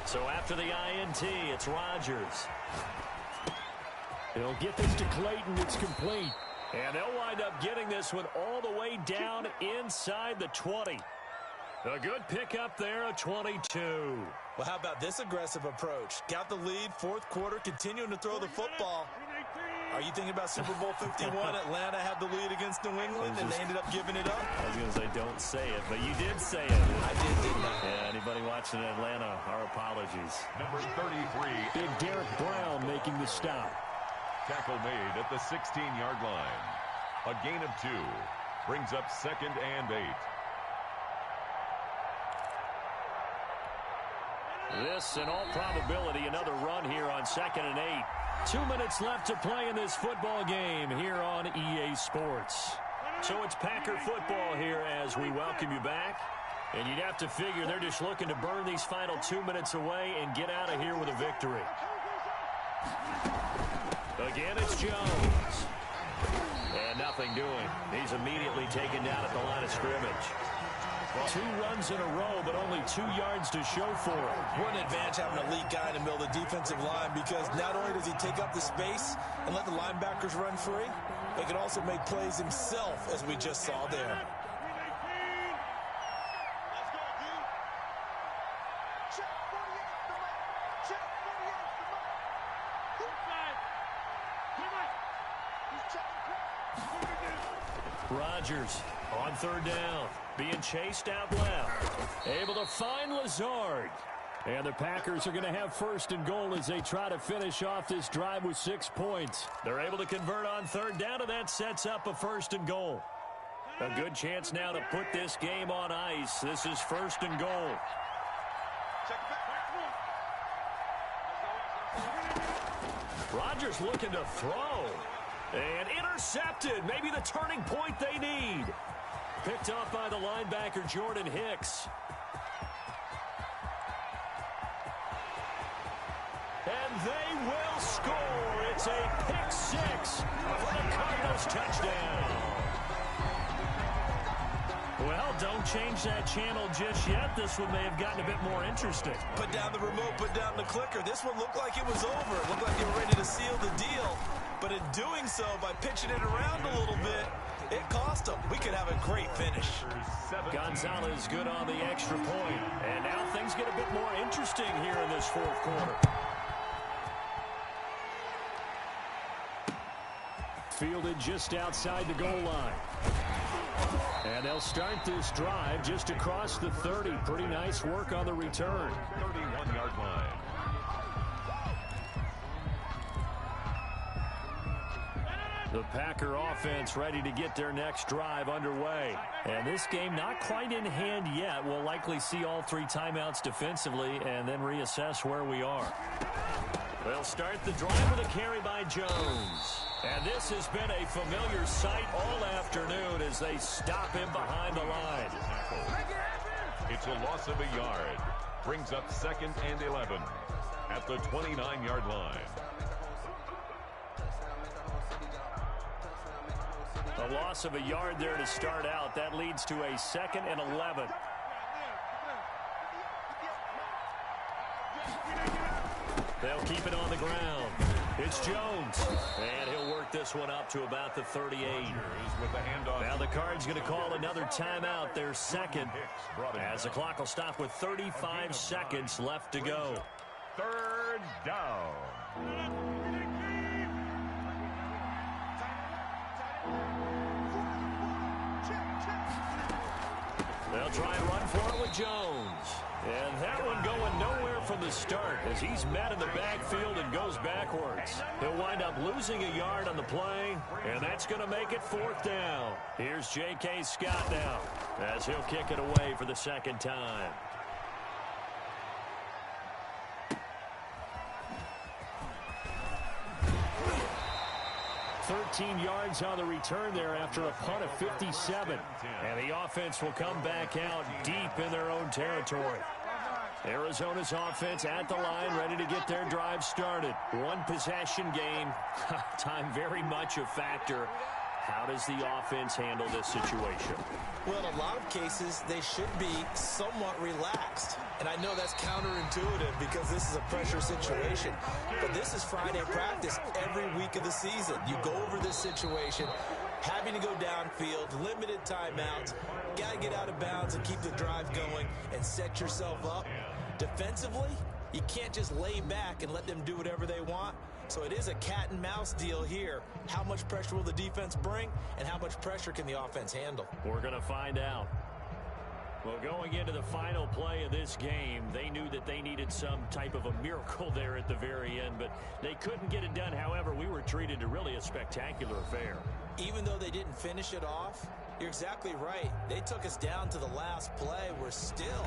So after the INT, it's Rodgers. He'll get this to Clayton. It's complete. And they'll wind up getting this one all the way down inside the 20. A good pickup there, a 22. Well, how about this aggressive approach? Got the lead, 4th quarter, continuing to throw the football. Are you thinking about Super Bowl 51? Atlanta had the lead against New England, and they ended up giving it up? I was going to say, don't say it, but you did say it. I did, didn't I? Yeah, anybody watching Atlanta, our apologies. Number 33. Big Derek Brown making the stop. Tackle made at the 16-yard line. A gain of 2. Brings up 2nd and 8. This, in all probability, another run here on 2nd and 8. 2 minutes left to play in this football game here on EA Sports. So it's Packer football here as we welcome you back. And you'd have to figure they're just looking to burn these final 2 minutes away and get out of here with a victory. Again, it's Jones. And nothing doing. He's immediately taken down at the line of scrimmage. 2 runs in a row, but only 2 yards to show for it. What an advantage having an elite guy in the middle of the defensive line, because not only does he take up the space and let the linebackers run free, but he can also make plays himself, as we just saw there. Rodgers On third down, being chased out left. Able to find Lazard. And the Packers are going to have first and goal as they try to finish off this drive with 6 points. They're able to convert on third down, and that sets up a first and goal. A good chance now to put this game on ice. This is first and goal. Rodgers looking to throw. And intercepted. Maybe the turning point they need. Picked up by the linebacker, Jordan Hicks. And they will score. It's a pick six for the Cardinals touchdown. Well, don't change that channel just yet. This one may have gotten a bit more interesting. Put down the remote, put down the clicker. This one looked like it was over. It looked like they were ready to seal the deal. But in doing so, by pitching it around a little bit, it cost them. We could have a great finish. Gonzalez good on the extra point. And now things get a bit more interesting here in this fourth quarter. Fielded just outside the goal line. And they'll start this drive just across the 30. Pretty nice work on the return. 31-yard line. The Packer offense ready to get their next drive underway. And this game not quite in hand yet. We'll likely see all 3 timeouts defensively and then reassess where we are. They'll start the drive with a carry by Jones. And this has been a familiar sight all afternoon as they stop him behind the line. It's a loss of a yard. Brings up 2nd and 11 at the 29-yard line. A loss of a yard there to start out. That leads to a 2nd and 11. They'll keep it on the ground. It's Jones. And he'll work this one up to about the 38. With the handoff. Now the Cards going to call another timeout, their second, as the clock will stop with 35 seconds left to go. 3rd down. They'll try and run for it with Jones. And that one going nowhere from the start as he's met in the backfield and goes backwards. He'll wind up losing a yard on the play, and that's going to make it 4th down. Here's J.K. Scott now as he'll kick it away for the second time. 13 yards on the return there after a punt of 57. And the offense will come back out deep in their own territory. Arizona's offense at the line, ready to get their drive started. One possession game. Time very much a factor. How does the offense handle this situation? Well, in a lot of cases, they should be somewhat relaxed. And I know that's counterintuitive because this is a pressure situation. But this is Friday practice every week of the season. You go over this situation, having to go downfield, limited timeouts, got to get out of bounds and keep the drive going and set yourself up. Defensively, you can't just lay back and let them do whatever they want. So it is a cat and mouse deal here. How much pressure will the defense bring, and how much pressure can the offense handle? We're going to find out. Well, going into the final play of this game, they knew that they needed some type of a miracle there at the very end, but they couldn't get it done. However, we were treated to really a spectacular affair. Even though they didn't finish it off, you're exactly right. They took us down to the last play. We're still,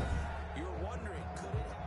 you're wondering, could it happen?